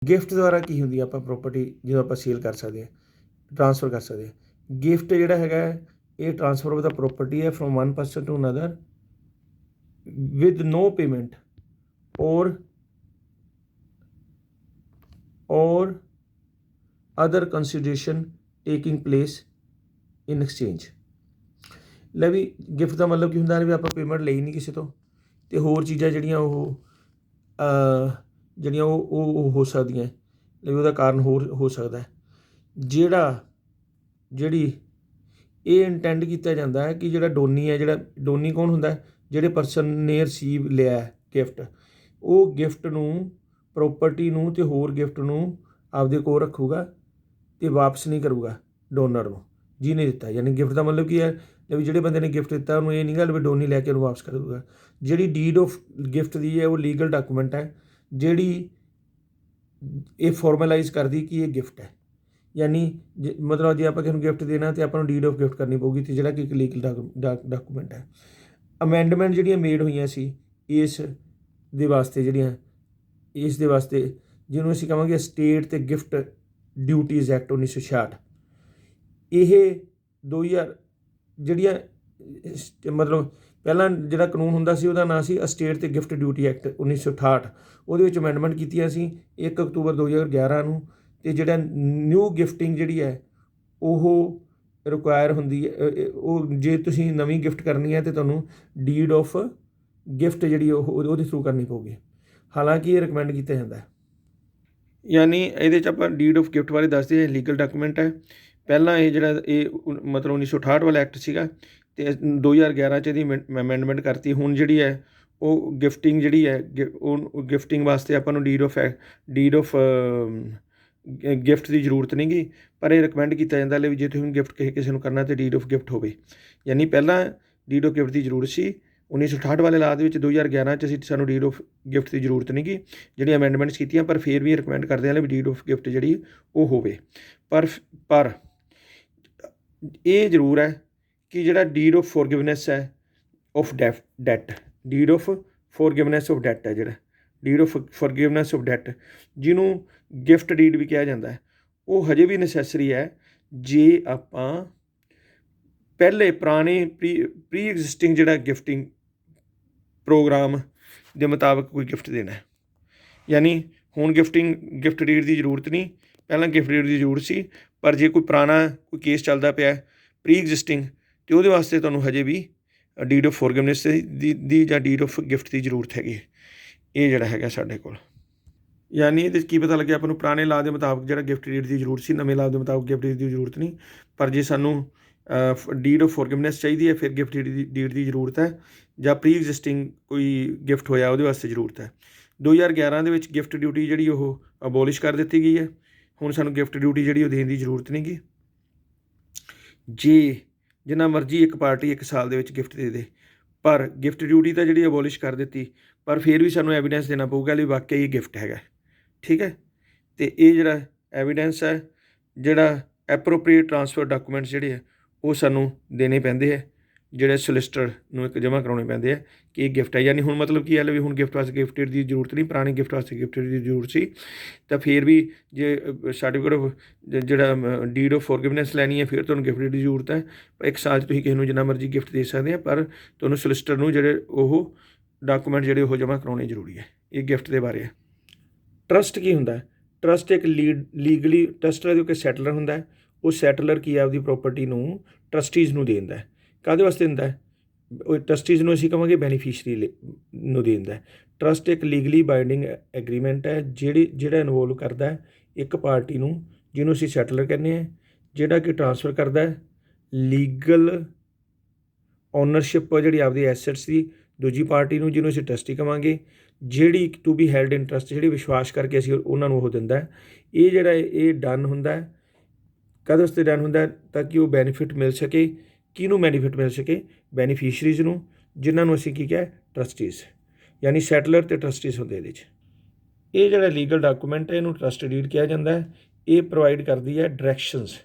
Gift ਦੁਆਰਾ ਕੀ ਹੁੰਦੀ ਆਪਾਂ ਪ੍ਰੋਪਰਟੀ ਜਦੋਂ ਆਪਾਂ ਸੇਲ ਕਰ ਸਕਦੇ ਹਾਂ, ਟ੍ਰਾਂਸਫਰ ਕਰ ਸਕਦੇ ਹਾਂ। ਗਿਫਟ ਜਿਹੜਾ ਹੈਗਾ ਇਹ ਟ੍ਰਾਂਸਫਰ ਆਫ ਦਾ ਪ੍ਰੋਪਰਟੀ ਹੈ from one person to another with no payment or other consideration taking place in exchange। ਲੈ ਵੀ ਗਿਫਟ ਦਾ ਮਤਲਬ ਕੀ ਹੁੰਦਾ ਵੀ ਆਪਾਂ ਪੇਮੈਂਟ ਲਈ ਨਹੀਂ ਕਿਸੇ ਤੋਂ, ਅਤੇ ਹੋਰ ਚੀਜ਼ਾਂ ਜਿਹੜੀਆਂ ਉਹ ਹੋ ਸਕਦੀਆਂ, ਲੈ ਵੀ ਉਹਦਾ ਕਾਰਨ ਹੋਰ ਹੋ ਸਕਦਾ। ਜਿਹੜੀ ਇਹ ਇੰਟੈਂਡ ਕੀਤਾ ਜਾਂਦਾ ਹੈ ਕਿ ਜਿਹੜਾ ਡੋਨੀ ਹੈ, ਜਿਹੜਾ ਡੋਨੀ ਕੌਣ ਹੁੰਦਾ, ਜਿਹੜੇ ਪਰਸਨ ਨੇ ਰਿਸੀਵ ਲਿਆ ਗਿਫਟ, ਉਹ ਗਿਫਟ ਨੂੰ, ਪ੍ਰੋਪਰਟੀ ਨੂੰ ਅਤੇ ਹੋਰ ਗਿਫਟ ਨੂੰ ਆਪਦੇ ਕੋਲ ਰੱਖੂਗਾ ਅਤੇ ਵਾਪਸ ਨਹੀਂ ਕਰੂਗਾ ਡੋਨਰ ਨੂੰ ਜਿਹਨੇ ਦਿੱਤਾ। ਯਾਨੀ ਗਿਫਟ ਦਾ ਮਤਲਬ ਕੀ ਹੈ ਵੀ ਜਿਹੜੇ ਬੰਦੇ ਨੇ ਗਿਫਟ ਦਿੱਤਾ ਉਹਨੂੰ ਇਹ ਨਹੀਂ ਗੱਲ ਵੀ ਡੋਨੀ ਲੈ ਕੇ ਉਹਨੂੰ ਵਾਪਸ ਕਰ ਦੂਗਾ। ਜਿਹੜੀ ਡੀਡ ਆਫ ਗਿਫਟ ਦੀ ਹੈ ਉਹ ਲੀਗਲ ਡਾਕੂਮੈਂਟ ਹੈ ਜਿਹੜੀ ਇਹ ਫਾਰਮਲਾਈਜ਼ ਕਰਦੀ ਕਿ ਇਹ ਗਿਫਟ ਹੈ। ਯਾਨੀ ਮਤਲਬ ਜੇ ਆਪਾਂ ਕਿਸੇ ਨੂੰ ਗਿਫਟ ਦੇਣਾ ਤਾਂ ਆਪਾਂ ਨੂੰ ਡੀਡ ਆਫ ਗਿਫਟ ਕਰਨੀ ਪਊਗੀ, ਅਤੇ ਜਿਹੜਾ ਕਿ ਇੱਕ ਲੀਗਲ ਡਾਕੂਮੈਂਟ ਹੈ। ਅਮੈਂਡਮੈਂਟ ਜਿਹੜੀਆਂ ਮੇਡ ਹੋਈਆਂ ਸੀ ਇਸ ਦੇ ਵਾਸਤੇ ਜਿਹਨੂੰ ਅਸੀਂ ਕਹਾਂਗੇ ਸਟੇਟ ਅਤੇ ਗਿਫਟ ਡਿਊਟੀਜ਼ ਐਕਟ 1966, ਇਹ 2000 ਜਿਹੜੀਆਂ ਮਤਲਬ ਪਹਿਲਾਂ ਜਿਹੜਾ ਕਾਨੂੰਨ ਹੁੰਦਾ ਸੀ ਉਹਦਾ ਨਾਂ ਸੀ ਸਟੇਟ ਅਤੇ ਗਿਫਟ ਡਿਊਟੀ ਐਕਟ 1968। ਉਹਦੇ ਵਿੱਚ ਅਮੈਂਡਮੈਂਟ ਕੀਤੀਆਂ ਸੀ 1 ਅਕਤੂਬਰ 2011 ਨੂੰ, ਅਤੇ ਜਿਹੜਾ ਨਿਊ ਗਿਫਟਿੰਗ ਜਿਹੜੀ ਹੈ ਉਹ ਰਿਕੁਆਇਰ ਹੁੰਦੀ ਹੈ, ਉਹ ਜੇ ਤੁਸੀਂ ਨਵੀਂ ਗਿਫਟ ਕਰਨੀ ਹੈ ਤਾਂ ਤੁਹਾਨੂੰ ਡੀਡ ਆਫ ਗਿਫਟ ਜਿਹੜੀ ਉਹਦੇ ਥਰੂ ਕਰਨੀ ਪਊਗੀ। ਹਾਲਾਂਕਿ ਇਹ ਰਿਕਮੈਂਡ ਕੀਤਾ ਜਾਂਦਾ। ਯਾਨੀ ਇਹਦੇ 'ਚ ਆਪਾਂ ਡੀਡ ਆਫ ਗਿਫਟ ਬਾਰੇ ਦੱਸਦੇ ਹਾਂ, ਲੀਗਲ ਡਾਕੂਮੈਂਟ ਹੈ। ਪਹਿਲਾਂ ਇਹ ਜਿਹੜਾ ਇਹ ਮਤਲਬ 1968 ਵਾਲਾ ਐਕਟ ਸੀਗਾ, ਅਤੇ 2011 'ਚ ਇਹਦੀ ਅਮੈਂਡਮੈਂਟ ਕਰਤੀ। ਹੁਣ ਜਿਹੜੀ ਹੈ ਉਹ ਗਿਫਟਿੰਗ ਜਿਹੜੀ ਹੈ ਉਹ ਗਿਫਟਿੰਗ ਵਾਸਤੇ ਆਪਾਂ ਨੂੰ ਡੀਡ ਆਫ ਗਿਫਟ ਦੀ ਜ਼ਰੂਰਤ ਨਹੀਂ ਗੀ, ਪਰ ਇਹ ਰਿਕਮੈਂਡ ਕੀਤਾ ਜਾਂਦਾ ਲਈ ਜੇ ਤੁਸੀਂ ਗਿਫਟ ਕਿਸੇ ਨੂੰ ਕਰਨਾ ਤਾਂ ਡੀਡ ਆਫ ਗਿਫਟ ਹੋਵੇ। ਯਾਨੀ ਪਹਿਲਾਂ ਡੀਡ ਆਫ ਗਿਫਟ ਦੀ ਜ਼ਰੂਰਤ ਸੀ 1968 ਵਾਲੇ ਲਾਅ ਦੇ ਵਿੱਚ, 2011 'ਚ ਸਾਨੂੰ ਡੀਡ ਆਫ ਗਿਫਟ ਦੀ ਜ਼ਰੂਰਤ ਨਹੀਂ ਗੀ, ਜਿਹੜੀਆਂ ਅਮੈਂਡਮੈਂਟਸ ਕੀਤੀਆਂ, ਪਰ ਫਿਰ ਵੀ ਰਿਕਮੈਂਡ ਕਰਦੇ ਹਾਂ ਵੀ ਡੀਡ ਆਫ ਗਿਫਟ ਜਿਹੜੀ ਉਹ ਹੋਵੇ। ਪਰ ਇਹ ਜ਼ਰੂਰ ਹੈ ਕਿ ਜਿਹੜਾ ਡੀਡ ਆਫ ਫੋਰਗਿਵਨੈਸ ਹੈ of debt, deed of forgiveness of debt ਹੈ, ਜਿਹੜਾ deed of forgiveness of debt ਜਿਹਨੂੰ ਗਿਫਟ ਡੀਡ ਵੀ ਕਿਹਾ ਜਾਂਦਾ ਹੈ, ਉਹ ਹਜੇ ਵੀ ਨੈਸੈਸਰੀ ਹੈ ਜੇ ਆਪਾਂ ਪਹਿਲੇ ਪੁਰਾਣੇ ਪ੍ਰੀ ਐਗਜ਼ਿਸਟਿੰਗ ਜਿਹੜਾ ਗਿਫਟਿੰਗ ਪ੍ਰੋਗਰਾਮ ਦੇ ਮੁਤਾਬਕ ਕੋਈ ਗਿਫਟ ਦੇਣਾ ਹੈ। ਯਾਨੀ ਹੁਣ ਗਿਫਟ ਡੀਡ ਦੀ ਜ਼ਰੂਰਤ ਨਹੀਂ, ਪਹਿਲਾਂ ਗਿਫਟ ਡੀਡ ਦੀ ਜ਼ਰੂਰਤ ਸੀ, ਪਰ ਜੇ ਕੋਈ ਪੁਰਾਣਾ ਕੋਈ ਕੇਸ ਚੱਲਦਾ ਪਿਆ ਪ੍ਰੀ ਐਗਜ਼ਿਸਟਿੰਗ, ਅਤੇ ਉਹਦੇ ਵਾਸਤੇ ਤੁਹਾਨੂੰ ਹਜੇ ਵੀ ਡੀਡ ਆਫ ਫੋਰਗਿਵਨੈਸ ਦੀ ਜਾਂ ਡੀਡ ਆਫ ਗਿਫਟ ਦੀ ਜ਼ਰੂਰਤ ਹੈਗੀ। ਇਹ ਜਿਹੜਾ ਹੈਗਾ ਸਾਡੇ ਕੋਲ, ਯਾਨੀ ਇਹਦੇ 'ਚ ਕੀ ਪਤਾ ਲੱਗਿਆ ਆਪਾਂ ਨੂੰ ਪੁਰਾਣੇ ਲਾਅ ਦੇ ਮੁਤਾਬਕ ਜਿਹੜਾ ਗਿਫਟ ਡੀਡ ਦੀ ਜ਼ਰੂਰਤ ਸੀ, ਨਵੇਂ ਲਾਅ ਦੇ ਮੁਤਾਬਕ ਗਿਫਟ ਡੀਡ ਦੀ ਜ਼ਰੂਰਤ ਨਹੀਂ। ਪਰ ਜੇ ਸਾਨੂੰ ਡੀਡ ਆਫ ਫੋਰਗਿਵਨੈਸ ਚਾਹੀਦੀ ਹੈ ਫਿਰ ਗਿਫਟ ਡੀਡ ਦੀ ਜ਼ਰੂਰਤ ਹੈ, ਜਾਂ ਪ੍ਰੀ ਐਗਜ਼ਿਸਟਿੰਗ ਕੋਈ ਗਿਫਟ ਹੋਇਆ ਉਹਦੇ ਵਾਸਤੇ ਜ਼ਰੂਰਤ ਹੈ। 2011 ਦੇ ਵਿੱਚ ਗਿਫਟ ਡਿਊਟੀ ਜਿਹੜੀ ਉਹ ਅਬੋਲਿਸ਼ ਕਰ ਦਿੱਤੀ ਗਈ ਹੈ। ਹੁਣ ਸਾਨੂੰ ਗਿਫਟ ਡਿਊਟੀ ਜਿਹੜੀ ਉਹ ਦੇਣ ਦੀ ਜ਼ਰੂਰਤ ਨਹੀਂ ਗੀ। ਜੇ ਜਿੰਨਾ ਮਰਜ਼ੀ ਇੱਕ ਪਾਰਟੀ 1 ਸਾਲ ਦੇ ਵਿੱਚ ਗਿਫਟ ਦੇ ਦੇ, ਪਰ ਗਿਫਟ ਡਿਊਟੀ ਤਾਂ ਜਿਹੜੀ ਅਬੋਲਿਸ਼ ਕਰ ਦਿੱਤੀ, ਪਰ ਫਿਰ ਵੀ ਸਾਨੂੰ ਐਵੀਡੈਂਸ ਦੇਣਾ ਪਊਗਾ ਵੀ ਵਾਕਿਆ ਇਹ ਗਿਫਟ ਹੈਗਾ, ਠੀਕ ਹੈ। ਅਤੇ ਇਹ ਜਿਹੜਾ ਐਵੀਡੈਂਸ ਹੈ, ਜਿਹੜਾ ਐਪਰੋਪਰੀਏਟ ਟਰਾਂਸਫਰ ਡਾਕੂਮੈਂਟਸ ਜਿਹੜੇ ਹੈ ਉਹ ਸਾਨੂੰ ਦੇਣੇ ਪੈਂਦੇ ਹੈ, ਜਿਹੜੇ ਸੋਲਿਸਟਰ ਨੂੰ ਇੱਕ ਜਮ੍ਹਾਂ ਕਰਾਉਣੇ ਪੈਂਦੇ ਹੈ ਕਿ ਇਹ ਗਿਫਟ ਹੈ। ਯਾਨੀ ਹੁਣ ਮਤਲਬ ਕੀ ਹੈ ਵੀ ਹੁਣ ਗਿਫਟ ਵਾਸਤੇ ਗਿਫਟ ਦੀ ਜ਼ਰੂਰਤ ਨਹੀਂ, ਪੁਰਾਣੇ ਗਿਫਟ ਵਾਸਤੇ ਗਿਫਟ ਦੀ ਜ਼ਰੂਰਤ ਸੀ। ਤਾਂ ਫਿਰ ਵੀ ਜੇ ਸਰਟੀਫਿਕੇਟ ਆਫ ਜਿਹੜਾ ਡੀਡ ਆਫ ਫੋਰਗਿਵਨੈਸ ਲੈਣੀ ਹੈ ਫਿਰ ਤੁਹਾਨੂੰ ਗਿਫਟ ਦੀ ਜ਼ਰੂਰਤ ਹੈ। 1 ਸਾਲ 'ਚ ਤੁਸੀਂ ਕਿਸੇ ਨੂੰ ਜਿੰਨਾ ਮਰਜ਼ੀ ਗਿਫਟ ਦੇ ਸਕਦੇ ਆ, ਪਰ ਤੁਹਾਨੂੰ ਸੋਲਿਸਟਰ ਨੂੰ ਜਿਹੜੇ ਉਹ ਡਾਕੂਮੈਂਟ ਜਿਹੜੇ ਉਹ ਜਮ੍ਹਾਂ ਕਰਾਉਣੇ ਜ਼ਰੂਰੀ ਹੈ। ਇਹ ਗਿਫਟ ਦੇ ਬਾਰੇ ਹੈ। ਟਰਸਟ ਕੀ ਹੁੰਦਾ ਹੈ? ਟਰਸਟ ਇੱਕ ਲੀਗਲੀ ਟਰਸਟਰ ਜੋ ਕਿ ਸੈਟਲਰ ਹੁੰਦਾ ਹੈ, ਉਹ ਸੈਟਲਰ ਕੀ ਹੈ ਆਪਦੀ ਪ੍ਰੋਪਰਟੀ ਨੂੰ ਟਰਸਟੀਜ਼ ਨੂੰ ਦੇ ਦਿੰਦਾ ਹੈ। ਕਾਹਦੇ ਵਾਸਤੇ ਦਿੰਦਾ ਹੈ? ਉਹ ਟਰਸਟੀਜ਼ ਨੂੰ ਅਸੀਂ ਕਹਾਂਗੇ ਬੈਨੀਫੀਸ਼ਰੀ ਨੂੰ ਦੇ ਦਿੰਦਾ ਹੈ। ਟਰਸਟ ਇੱਕ ਲੀਗਲੀ ਬਾਈਂਡਿੰਗ ਐਗਰੀਮੈਂਟ ਹੈ ਜਿਹੜਾ ਇਨਵੋਲਵ ਕਰਦਾ ਇੱਕ ਪਾਰਟੀ ਨੂੰ, ਜਿਹਨੂੰ ਅਸੀਂ ਸੈਟਲਰ ਕਹਿੰਦੇ ਹਾਂ, ਜਿਹੜਾ ਕਿ ਟਰਾਂਸਫਰ ਕਰਦਾ ਹੈ ਲੀਗਲ ਓਨਰਸ਼ਿਪ ਜਿਹੜੀ ਆਪਦੀ ਐਸੈਟਸ ਦੀ ਦੂਜੀ ਪਾਰਟੀ ਨੂੰ, ਜਿਹਨੂੰ ਅਸੀਂ ਟਰਸਟੀ ਕਹਾਂਗੇ, ਜਿਹੜੀ to be held in trust, ਜਿਹੜੀ ਵਿਸ਼ਵਾਸ ਕਰਕੇ ਅਸੀਂ ਉਹਨਾਂ ਨੂੰ ਉਹ ਦਿੰਦਾ। ਇਹ ਜਿਹੜਾ ਇਹ ਡਨ ਹੁੰਦਾ ਹੈ, ਕਾਹਦੇ ਵਾਸਤੇ ਡਨ ਹੁੰਦਾ ਤਾਂ ਕਿ ਉਹ ਬੈਨੀਫਿਟ ਮਿਲ ਸਕੇ। ਕਿਹਨੂੰ ਬੈਨੀਫਿਟ ਮਿਲ ਸਕੇ? ਬੈਨੀਫੀਸ਼ਰੀਜ਼ ਨੂੰ, ਜਿਨ੍ਹਾਂ ਨੂੰ ਅਸੀਂ ਕੀ ਕਿਹਾ ਟਰਸਟੀਜ਼, ਯਾਨੀ ਸੈਟਲਰ ਅਤੇ ਟਰਸਟੀਜ਼ ਹੁੰਦੇ ਇਹਦੇ 'ਚ। ਇਹ ਜਿਹੜਾ ਲੀਗਲ ਡਾਕੂਮੈਂਟ ਹੈ ਇਹਨੂੰ ਟਰਸਟ ਡੀਡ ਕਿਹਾ ਜਾਂਦਾ ਹੈ। ਇਹ ਪ੍ਰੋਵਾਈਡ ਕਰਦੀ ਹੈ ਡਾਇਰੈਕਸ਼ਨਸ।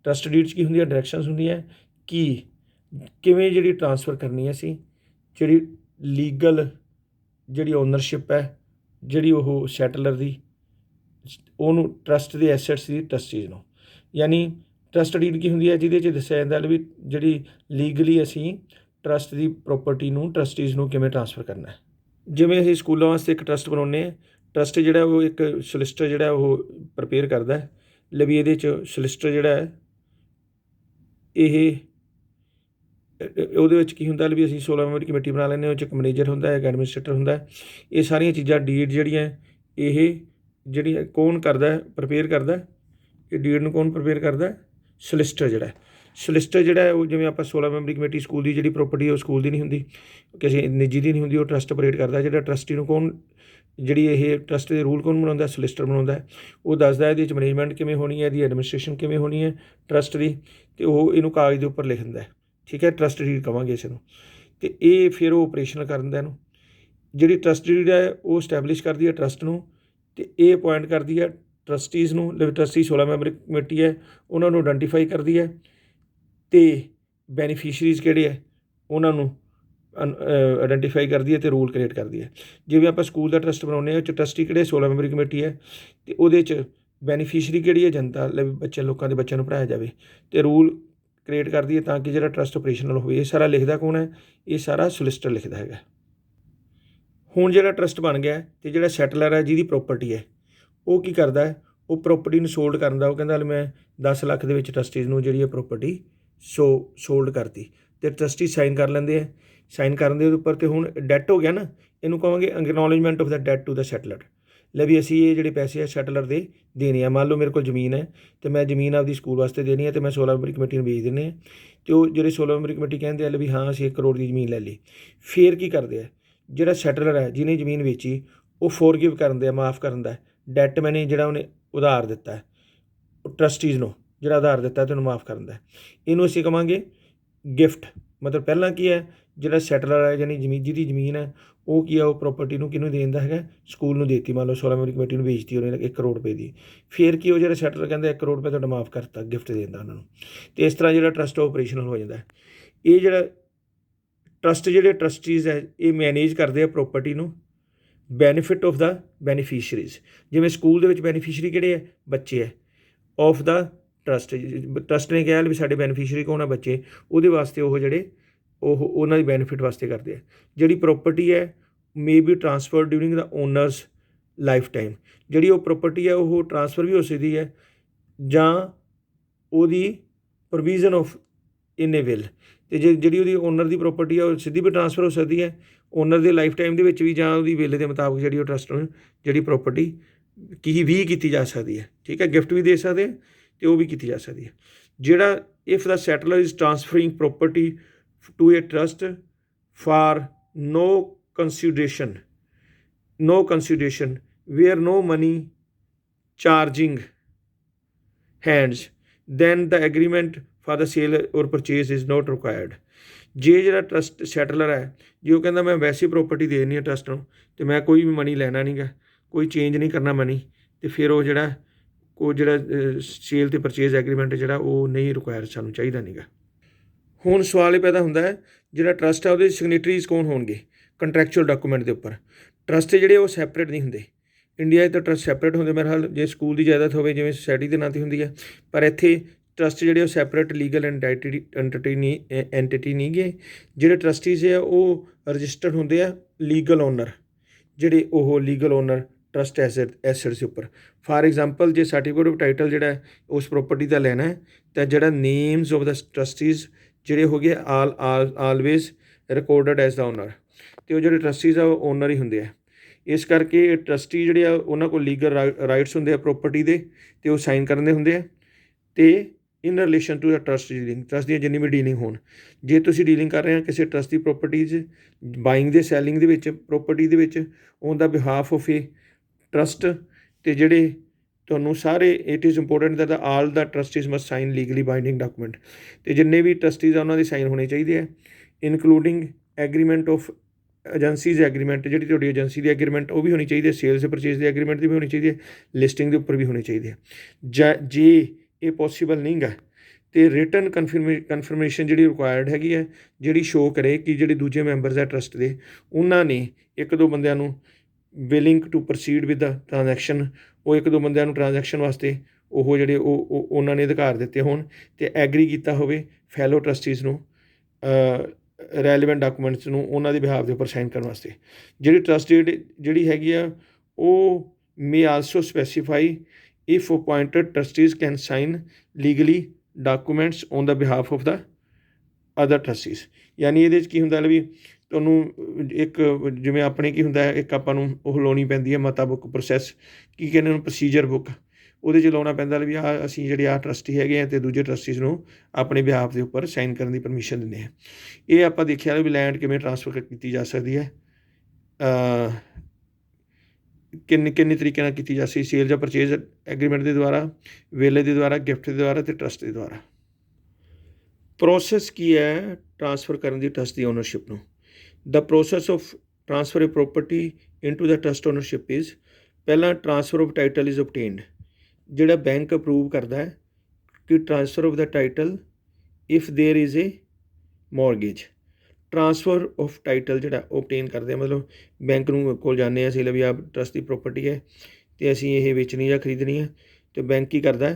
ਟਰਸਟ ਡੀਡ 'ਚ ਕੀ ਹੁੰਦੀਆਂ? ਡਾਇਰੈਕਸ਼ਨਸ ਹੁੰਦੀਆਂ ਕਿ ਕਿਵੇਂ ਜਿਹੜੀ ਟਰਾਂਸਫਰ ਕਰਨੀ ਹੈ ਅਸੀਂ, ਜਿਹੜੀ ਲੀਗਲ ਜਿਹੜੀ ਓਨਰਸ਼ਿਪ ਹੈ ਜਿਹੜੀ ਉਹ ਸੈਟਲਰ ਦੀ ਉਹਨੂੰ ਟਰਸਟ ਦੇ ਐਸੈਟਸ ਦੀ ਟਰਸਟੀਜ਼ ਨੂੰ। ਯਾਨੀ ਟਰਸਟ ਡੀਡ ਕੀ ਹੁੰਦੀ ਹੈ, ਜਿਹਦੇ 'ਚ ਦੱਸਿਆ ਜਾਂਦਾ ਵੀ ਜਿਹੜੀ ਲੀਗਲੀ ਅਸੀਂ ਟਰਸਟ ਦੀ ਪ੍ਰੋਪਰਟੀ ਨੂੰ ਟਰਸਟੀਜ਼ ਨੂੰ ਕਿਵੇਂ ਟਰਾਂਸਫਰ ਕਰਨਾ ਹੈ। ਜਿਵੇਂ ਅਸੀਂ ਸਕੂਲਾਂ ਵਾਸਤੇ ਇੱਕ ਟਰਸਟ ਬਣਾਉਂਦੇ ਹਾਂ, ਟਰਸਟ ਜਿਹੜਾ ਉਹ ਇੱਕ ਸੋਲਿਸਟਰ ਜਿਹੜਾ ਉਹ ਪ੍ਰਪੇਅਰ ਕਰਦਾ ਹੈ। ਵੀ ਇਹਦੇ 'ਚ ਸੋਲਿਸਟਰ ਜਿਹੜਾ ਹੈ ਇਹ ਉਹਦੇ ਵਿੱਚ ਕੀ ਹੁੰਦਾ ਵੀ ਅਸੀਂ 16 ਮੈਂਬਰੀ ਕਮੇਟੀ ਬਣਾ ਲੈਂਦੇ ਹਾਂ। ਉਹ 'ਚ ਇੱਕ ਮੈਨੇਜਰ ਹੁੰਦਾ, ਇੱਕ ਐਡਮਿਨਿਸਟ੍ਰੇਟਰ ਹੁੰਦਾ। ਇਹ ਸਾਰੀਆਂ ਚੀਜ਼ਾਂ ਡੀਡ ਜਿਹੜੀਆਂ ਇਹ ਜਿਹੜੀ ਕੌਣ ਕਰਦਾ, ਪ੍ਰਪੇਅਰ ਕਰਦਾ, ਇਹ ਡੀਡ ਨੂੰ ਕੌਣ ਪ੍ਰਪੇਅਰ ਕਰਦਾ, ਸੋਲਿਸਟਰ ਜਿਹੜਾ। ਸੋਲਿਸਟਰ ਜਿਹੜਾ ਉਹ ਜਿਵੇਂ ਆਪਾਂ 16 ਮੈਂਬਰੀ ਕਮੇਟੀ ਸਕੂਲ ਦੀ ਜਿਹੜੀ ਪ੍ਰੋਪਰਟੀ ਉਹ ਸਕੂਲ ਦੀ ਨਹੀਂ ਹੁੰਦੀ, ਕਿਸੇ ਨਿੱਜੀ ਦੀ ਨਹੀਂ ਹੁੰਦੀ, ਉਹ ਟਰਸਟ ਆਪਰੇਟ ਕਰਦਾ। ਜਿਹੜਾ ਟਰਸਟੀ ਨੂੰ ਕੌਣ, ਜਿਹੜੀ ਇਹ ਟਰਸਟ ਦੇ ਰੂਲ ਕੌਣ ਬਣਾਉਂਦਾ, ਸੋਲਿਸਟਰ ਬਣਾਉਂਦਾ। ਉਹ ਦੱਸਦਾ ਇਹਦੇ ਵਿੱਚ ਮੈਨੇਜਮੈਂਟ ਕਿਵੇਂ ਹੋਣੀ ਹੈ, ਇਹਦੀ ਐਡਮਿਨਿਸਟ੍ਰੇਸ਼ਨ ਕਿਵੇਂ ਹੋਣੀ ਹੈ ਟਰਸਟ ਦੀ, ਅਤੇ ਉਹ ਇਹਨੂੰ ਕਾਗਜ਼ ਦੇ ਉੱਪਰ ਲਿਖ ਦਿੰਦਾ। ਠੀਕ ਹੈ, ਟਰਸਟ ਡੀਡ ਕਹਾਂਗੇ ਇਸ ਨੂੰ। ਅਤੇ ਇਹ ਫਿਰ ਉਹ ਆਪਰੇਸ਼ਨ ਕਰ ਦਿੰਦਾ ਇਹਨੂੰ। ਜਿਹੜੀ ਟਰਸਟ ਡੀਡ ਹੈ ਉਹ ਸਟੈਬਲਿਸ਼ ਕਰਦੀ ਹੈ ਟਰਸਟ ਨੂੰ, ਅਤੇ ਇਹ ਅਪੁਆਇੰਟ ਕਰਦੀ ਹੈ ਟਰਸਟੀਜ਼ ਨੂੰ। ਟਰਸਟੀ 16 ਮੈਂਬਰੀ ਕਮੇਟੀ ਹੈ, ਉਹਨਾਂ ਨੂੰ ਆਇਡੈਂਟੀਫਾਈ ਕਰਦੀ ਹੈ, ਅਤੇ ਬੈਨੀਫਿਸ਼ਰੀਜ਼ ਕਿਹੜੇ ਹੈ ਉਹਨਾਂ ਨੂੰ ਆਇਡੈਂਟੀਫਾਈ ਕਰਦੀ ਹੈ ਅਤੇ ਰੂਲ ਕ੍ਰੀਏਟ ਕਰਦੀ ਹੈ। ਜਿਵੇਂ ਆਪਾਂ ਸਕੂਲ ਦਾ ਟਰਸਟ ਬਣਾਉਂਦੇ ਹਾਂ, ਉਹ 'ਚ ਟਰਸਟੀ ਕਿਹੜੇ 16 ਮੈਂਬਰੀ ਕਮੇਟੀ ਹੈ, ਅਤੇ ਉਹਦੇ 'ਚ ਬੈਨੀਫਿਸ਼ਰੀ ਕਿਹੜੀ ਹੈ, ਜਨਤਾ, ਬੱਚੇ, ਲੋਕਾਂ ਦੇ ਬੱਚਿਆਂ ਨੂੰ ਪੜ੍ਹਾਇਆ ਜਾਵੇ, ਅਤੇ ਰੂਲ ਕ੍ਰੀਏਟ ਕਰਦੀ ਹੈ ਤਾਂ ਕਿ ਜਿਹੜਾ ਟਰਸਟ ਆਪਰੇਸ਼ਨਲ ਹੋਵੇ। ਇਹ ਸਾਰਾ ਲਿਖਦਾ ਕੌਣ ਹੈ, ਇਹ ਸਾਰਾ ਸੋਲਿਸਟਰ ਲਿਖਦਾ ਹੈਗਾ। ਹੁਣ ਜਿਹੜਾ ਟਰਸਟ ਬਣ ਗਿਆ ਅਤੇ ਜਿਹੜਾ ਸੈਟਲਰ ਹੈ ਜਿਹਦੀ ਪ੍ਰੋਪਰਟੀ ਹੈ, ਉਹ ਕੀ ਕਰਦਾ ਹੈ, ਉਹ ਪ੍ਰੋਪਰਟੀ ਨੂੰ ਸੋਲਡ ਕਰਨ ਦਾ, ਉਹ ਕਹਿੰਦਾ ਮੈਂ 10 ਲੱਖ ਦੇ ਵਿੱਚ ਟਰਸਟੀਜ਼ ਨੂੰ ਜਿਹੜੀ ਹੈ ਪ੍ਰੋਪਰਟੀ ਸੋਲਡ ਕਰਤੀ, ਅਤੇ ਟਰਸਟੀ ਸਾਈਨ ਕਰ ਲੈਂਦੇ ਆ। ਸਾਈਨ ਕਰਨ ਦੇ ਉੱਪਰ, ਅਤੇ ਹੁਣ ਡੈਟ ਹੋ ਗਿਆ ਨਾ, ਇਹਨੂੰ ਕਹਾਂਗੇ ਅਕਨੋਲਜਮੈਂਟ of the that to the settler. ਲੈ ਵੀ ਅਸੀਂ ਇਹ ਜਿਹੜੇ ਪੈਸੇ ਆ ਸੈਟਲਰ ਦੇ ਦੇਣੇ ਆ। ਮੰਨ ਲਓ ਮੇਰੇ ਕੋਲ ਜ਼ਮੀਨ ਹੈ ਅਤੇ ਮੈਂ ਜ਼ਮੀਨ ਆਪਦੀ ਸਕੂਲ ਵਾਸਤੇ ਦੇਣੀ ਹੈ, ਅਤੇ ਮੈਂ 16 ਮੈਂਬਰੀ ਕਮੇਟੀ ਨੂੰ ਵੇਚ ਦਿੰਦੇ ਹਾਂ, ਅਤੇ ਉਹ ਜਿਹੜੇ 16 ਮੈਂਬਰੀ ਕਮੇਟੀ ਕਹਿੰਦੇ ਆ ਵੀ ਹਾਂ ਅਸੀਂ 1 ਕਰੋੜ ਦੀ ਜ਼ਮੀਨ ਲੈ ਲਈ। ਫਿਰ ਕੀ ਕਰਦੇ ਆ, ਜਿਹੜਾ ਸੈਟਲਰ ਹੈ ਜਿਹਨੇ ਜ਼ਮੀਨ ਵੇਚੀ, ਉਹ ਫੋਰਗਿਵ ਕਰਨ ਦੇ ਆ, ਮਾफ़ ਕਰਨ ਦਾ ਡੈਟ ਮੈਨੇ ਜਿਹੜਾ ਉਹਨੇ ਉਧਾਰ ਦਿੱਤਾ ਟਰਸਟੀਜ਼ ਨੂੰ, ਜਿਹੜਾ ਉਧਾਰ ਦਿੱਤਾ ਅਤੇ ਉਹਨੂੰ ਮਾਫ਼ ਕਰਨ ਦਾ, ਇਹਨੂੰ ਅਸੀਂ ਕਹਾਂਗੇ ਗਿਫਟ। ਮਤਲਬ ਪਹਿਲਾਂ ਕੀ ਹੈ, ਜਿਹੜਾ ਸੈਟਲਰ ਹੈ ਯਾਨੀ ਜਿਹਦੀ ਜ਼ਮੀਨ ਹੈ, ਉਹ ਕੀ ਹੈ, ਉਹ ਪ੍ਰੋਪਰਟੀ ਨੂੰ ਕਿਹਨੂੰ ਦੇ ਦਿੰਦਾ ਹੈਗਾ, ਸਕੂਲ ਨੂੰ ਦੇ ਦਿੱਤੀ। ਮੰਨ ਲਓ 16 ਮੈਂਬਰੀ ਕਮੇਟੀ ਨੂੰ ਵੇਚਤੀ ਉਹਨੇ 1 ਕਰੋੜ ਰੁਪਏ ਦੀ। ਫਿਰ ਕੀ ਉਹ ਜਿਹੜਾ ਸੈਟਲਰ ਕਹਿੰਦਾ 1 ਕਰੋੜ ਰੁਪਏ ਤੁਹਾਡਾ ਮਾਫ਼ ਕਰਤਾ, ਗਿਫਟ ਦੇ ਦਿੰਦਾ ਉਹਨਾਂ ਨੂੰ। ਅਤੇ ਇਸ ਤਰ੍ਹਾਂ ਜਿਹੜਾ ਟਰਸਟ ਆਪਰੇਸ਼ਨਲ ਹੋ ਜਾਂਦਾ। ਇਹ ਜਿਹੜਾ ਟਰਸਟ, ਜਿਹੜੇ ਟਰਸਟੀਜ਼ ਹੈ ਇਹ ਮੈਨੇਜ ਕਰਦੇ ਆ ਪ੍ਰੋਪਰਟੀ ਨੂੰ, ਬੈਨੀਫਿਟ ਆਫ ਦਾ ਬੈਨੀਫਿਸ਼ਰੀਜ਼। ਜਿਵੇਂ ਸਕੂਲ ਦੇ ਵਿੱਚ ਬੈਨੀਫਿਸ਼ਰੀ ਕਿਹੜੇ ਹੈ, ਬੱਚੇ ਹੈ, ਆਫ ਦਾ ਟਰਸਟ। ਟਰਸਟ ਨੇ ਕਿਹਾ ਵੀ ਸਾਡੇ ਬੈਨੀਫਿਸ਼ਰੀ ਕੌਣ ਆ, ਬੱਚੇ, ਉਹਦੇ ਵਾਸਤੇ ਉਹ ਜਿਹੜੇ ਉਹ ਉਹਨਾਂ ਦੀ ਬੈਨੀਫਿਟ ਵਾਸਤੇ ਕਰਦੇ ਆ। ਜਿਹੜੀ ਪ੍ਰੋਪਰਟੀ ਹੈ may be transfer during the owner's life time. ਜਿਹੜੀ ਉਹ ਪ੍ਰੋਪਰਟੀ ਹੈ ਉਹ ਟਰਾਂਸਫਰ ਵੀ ਹੋ ਸਕਦੀ ਹੈ, ਜਾਂ ਉਹਦੀ provision of in A will. ਅਤੇ ਜਿਹੜੀ ਉਹਦੀ ਓਨਰ ਦੀ ਪ੍ਰੋਪਰਟੀ ਹੈ ਉਹ ਸਿੱਧੀ ਵੀ ਟਰਾਂਸਫਰ ਹੋ ਸਕਦੀ ਹੈ ਓਨਰ ਦੇ ਲਾਈਫ ਟਾਈਮ ਦੇ ਵਿੱਚ ਵੀ, ਜਾਂ ਉਹਦੀ ਵਿਲ ਦੇ ਮੁਤਾਬਕ ਜਿਹੜੀ ਉਹ ਟਰਸਟ ਨੂੰ ਜਿਹੜੀ ਪ੍ਰੋਪਰਟੀ ਕੀਤੀ ਜਾ ਸਕਦੀ ਹੈ। ਠੀਕ ਹੈ, ਗਿਫਟ ਵੀ ਦੇ ਸਕਦੇ ਅਤੇ ਉਹ ਵੀ ਕੀਤੀ ਜਾ ਸਕਦੀ ਹੈ। ਜਿਹੜਾ if the settlor is transferring property to a trust for no consideration where no money charging hands, then the agreement for the sale or purchase is not required। ਜੇ ਜਿਹੜਾ ਟਰਸਟ ਸੈਟਲਰ ਹੈ, ਜੇ ਉਹ ਕਹਿੰਦਾ ਮੈਂ ਵੈਸੇ ਪ੍ਰੋਪਰਟੀ ਦੇ ਦੇਣੀ ਹੈ ਟਰਸਟ ਨੂੰ, ਅਤੇ ਮੈਂ ਕੋਈ ਵੀ ਮਨੀ ਲੈਣਾ ਨਹੀਂ ਗਾ, ਕੋਈ ਚੇਂਜ ਨਹੀਂ ਕਰਨਾ ਮਨੀ, ਅਤੇ ਫਿਰ ਉਹ ਜਿਹੜਾ ਸੇਲ ਅਤੇ ਪਰਚੇਜ਼ ਐਗਰੀਮੈਂਟ ਜਿਹੜਾ ਉਹ ਨਹੀਂ ਰਿਕੁਆਇਰ, ਸਾਨੂੰ ਚਾਹੀਦਾ ਨਹੀਂ ਗਾ। ਹੁਣ ਸਵਾਲ ਇਹ ਪੈਦਾ ਹੁੰਦਾ ਹੈ, ਜਿਹੜਾ ਟਰਸਟ ਹੈ ਉਹਦੇ ਸਿਗਨੇਟਰੀਜ਼ ਕੌਣ ਹੋਣਗੇ ਕੰਟਰੈਕਚੁਅਲ ਡਾਕੂਮੈਂਟ ਦੇ ਉੱਪਰ। ਟਰਸਟ ਜਿਹੜੇ ਉਹ ਸੈਪਰੇਟ ਨਹੀਂ ਹੁੰਦੇ। ਇੰਡੀਆ 'ਚ ਤਾਂ ਟਰਸਟ ਸੈਪਰੇਟ ਹੁੰਦੇ ਮੇਰੇ ਖਿਆਲ, ਜੇ ਸਕੂਲ ਦੀ ਜਾਇਦਾਦ ਹੋਵੇ ਜਿਵੇਂ ਸੁਸਾਇਟੀ ਦੇ ਨਾਂ 'ਤੇ ਹੁੰਦੀ ਹੈ, ਪਰ ਇੱਥੇ ਟਰਸਟ ਜਿਹੜੇ ਉਹ ਸੈਪਰੇਟ ਲੀਗਲ ਐਂਟਿਟੀ ਨਹੀਂ ਗੇ। ਜਿਹੜੇ ਟਰਸਟੀਜ਼ ਆ ਉਹ ਰਜਿਸਟਰਡ ਹੁੰਦੇ ਆ ਲੀਗਲ ਓਨਰ, ਜਿਹੜੇ ਉਹ ਲੀਗਲ ਓਨਰ ਟਰਸਟ ਐਸੈਟਸ ਦੇ ਉੱਪਰ। ਫਾਰ ਐਗਜ਼ਾਮਪਲ ਜੇ ਸਰਟੀਫਿਕੇਟ ਆਫ ਟਾਈਟਲ ਜਿਹੜਾ ਉਸ ਪ੍ਰੋਪਰਟੀ ਦਾ ਲੈਣਾ ਹੈ, ਤਾਂ ਜਿਹੜਾ ਨੇਮਸ ਆਫ ਦਾ ਟਰਸਟੀਜ਼ ਜਿਹੜੇ ਹੋ ਗਏ ਆਲਵੇਜ਼ ਰਿਕਾਰਡਡ ਐਜ਼ ਦਾ ਓਨਰ, ਅਤੇ ਉਹ ਜਿਹੜੇ ਟਰਸਟੀਜ਼ ਆ ਉਹ ਓਨਰ ਹੀ ਹੁੰਦੇ ਆ। ਇਸ ਕਰਕੇ ਟਰਸਟੀ ਜਿਹੜੇ ਆ ਉਹਨਾਂ ਕੋਲ ਲੀਗਲ ਰਾਈਟਸ ਹੁੰਦੇ ਆ ਪ੍ਰੋਪਰਟੀ ਦੇ, ਅਤੇ ਉਹ ਸਾਈਨ ਕਰਨ ਦੇ ਹੁੰਦੇ ਆ। ਅਤੇ in relation to the trust dealing, trust ਦੀਆਂ ਜਿੰਨੀ ਵੀ ਡੀਲਿੰਗ ਹੋਣ, ਜੇ ਤੁਸੀਂ ਡੀਲਿੰਗ ਕਰ ਰਹੇ ਹੋ ਕਿਸੇ ਟਰਸਟ ਦੀ ਪ੍ਰੋਪਰਟੀ 'ਚ, ਬਾਇੰਗ ਦੇ ਸੈਲਿੰਗ ਦੇ ਵਿੱਚ, ਪ੍ਰੋਪਰਟੀ ਦੇ ਵਿੱਚ, on the behalf of a trust, ਅਤੇ ਜਿਹੜੇ ਤੁਹਾਨੂੰ ਸਾਰੇ it is important that all the trustees must sign legally binding document. ਅਤੇ ਜਿੰਨੇ ਵੀ ਟਰਸਟੀਜ਼ ਆ ਉਹਨਾਂ ਦੇ ਸਾਈਨ ਹੋਣੇ ਚਾਹੀਦੇ ਆ, including agreement of agencies agreement, ਜਿਹੜੀ ਤੁਹਾਡੀ ਏਜੰਸੀ ਦੀ ਐਗਰੀਮੈਂਟ ਉਹ ਵੀ ਹੋਣੀ ਚਾਹੀਦੀ ਹੈ, ਸੇਲਸ ਪਰਚੇਜ਼ ਦੀ ਐਗਰੀਮੈਂਟ ਦੀ ਵੀ ਹੋਣੀ ਚਾਹੀਦੀ ਹੈ, ਲਿਸਟਿੰਗ ਦੇ ਉੱਪਰ ਵੀ ਹੋਣੀ ਚਾਹੀਦੀ ਹੈ। ਜੇ ਇਹ ਪੋਸੀਬਲ ਨਹੀਂ ਗਾ, ਅਤੇ ਰਿਟਨ ਕਨਫਰਮੇਸ਼ਨ ਜਿਹੜੀ ਰਿਕੁਆਇਰਡ ਹੈਗੀ ਹੈ, ਜਿਹੜੀ ਸ਼ੋਅ ਕਰੇ ਕਿ ਜਿਹੜੇ ਦੂਜੇ ਮੈਂਬਰਸ ਹੈ ਟਰਸਟ ਦੇ, ਉਹਨਾਂ ਨੇ 1-2 ਬੰਦਿਆਂ ਨੂੰ willing to proceed with the transaction, ਉਹ ਇੱਕ ਦੋ ਬੰਦਿਆਂ ਨੂੰ ਟ੍ਰਾਂਜੈਕਸ਼ਨ ਵਾਸਤੇ ਉਹ ਜਿਹੜੇ ਉਹਨਾਂ ਨੇ ਅਧਿਕਾਰ ਦਿੱਤੇ ਹੋਣ, ਅਤੇ ਐਗਰੀ ਕੀਤਾ ਹੋਵੇ ਫੈਲੋ ਟਰਸਟੀਜ਼ ਨੂੰ ਰੈਲੀਵੈਂਟ ਡਾਕੂਮੈਂਟਸ ਨੂੰ ਉਹਨਾਂ ਦੇ ਬਿਹਾਫ ਦੇ ਉੱਪਰ ਸਾਈਨ ਕਰਨ ਵਾਸਤੇ। ਜਿਹੜੀ ਟਰਸਟ ਡੀਡ ਜਿਹੜੀ ਹੈਗੀ ਆ ਉਹ may also specify if appointed trustees can sign legally documents on the behalf of the other trustees. ਯਾਨੀ ਇਹਦੇ 'ਚ ਕੀ ਹੁੰਦਾ ਵੀ ਤੁਹਾਨੂੰ ਇੱਕ ਜਿਵੇਂ ਆਪਣੇ ਕੀ ਹੁੰਦਾ ਇੱਕ ਆਪਾਂ ਨੂੰ ਉਹ ਲਾਉਣੀ ਪੈਂਦੀ ਹੈ ਮਤਾ ਬੁੱਕ ਪ੍ਰੋਸੈਸ, ਕੀ ਕਹਿੰਦੇ ਉਹਨੂੰ ਪ੍ਰੋਸੀਜਰ ਬੁੱਕ, ਉਹਦੇ 'ਚ ਲਾਉਣਾ ਪੈਂਦਾ ਵੀ ਅਸੀਂ ਜਿਹੜੇ ਟਰਸਟੀ ਹੈਗੇ ਆ ਅਤੇ ਦੂਜੇ ਟਰਸਟੀਜ਼ ਨੂੰ ਆਪਣੇ ਬਿਹਾਫ ਦੇ ਉੱਪਰ ਸਾਈਨ ਕਰਨ ਦੀ ਪਰਮਿਸ਼ਨ ਦਿੰਦੇ ਹਾਂ। ਇਹ ਆਪਾਂ ਦੇਖਿਆ ਵੀ ਲੈਂਡ ਕਿਵੇਂ ਟਰਾਂਸਫਰ ਕੀਤੀ ਜਾ ਸਕਦੀ ਹੈ, ਕਿੰਨੇ ਤਰੀਕੇ ਨਾਲ ਕੀਤੀ ਜਾ ਸਕਦੀ, ਸੇਲ ਜਾਂ ਪਰਚੇਜ਼ ਐਗਰੀਮੈਂਟ ਦੇ ਦੁਆਰਾ, ਵੇਲੇ ਦੇ ਦੁਆਰਾ, ਗਿਫਟ ਦੇ ਦੁਆਰਾ ਅਤੇ ਟਰਸਟ ਦੇ ਦੁਆਰਾ। ਪ੍ਰੋਸੈਸ ਕੀ ਹੈ ਟਰਾਂਸਫਰ ਕਰਨ ਦੀ ਟਰਸਟ ਦੀ ਓਨਰਸ਼ਿਪ ਨੂੰ? ਦ process of transfer A property into the trust ownership is, ਪਹਿਲਾਂ ਟਰਾਂਸਫਰ ਆਫ ਟਾਈਟਲ ਇਜ਼ ਓਬਟੇਨਡ, ਜਿਹੜਾ ਬੈਂਕ ਅਪਰੂਵ ਕਰਦਾ ਹੈ ਕਿ transfer of the title if there is a mortgage. Transfer of title ਜਿਹੜਾ ਓਬਟੇਨ ਕਰਦੇ ਆ, ਮਤਲਬ ਬੈਂਕ ਨੂੰ ਕੋਲ ਜਾਂਦੇ ਹਾਂ ਅਸੀਂ ਵੀ ਆਹ ਟਰਸਟ ਦੀ ਪ੍ਰੋਪਰਟੀ ਹੈ ਅਤੇ ਅਸੀਂ ਇਹ ਵੇਚਣੀ ਜਾਂ ਖਰੀਦਣੀ ਹੈ, ਅਤੇ ਬੈਂਕ ਕੀ ਕਰਦਾ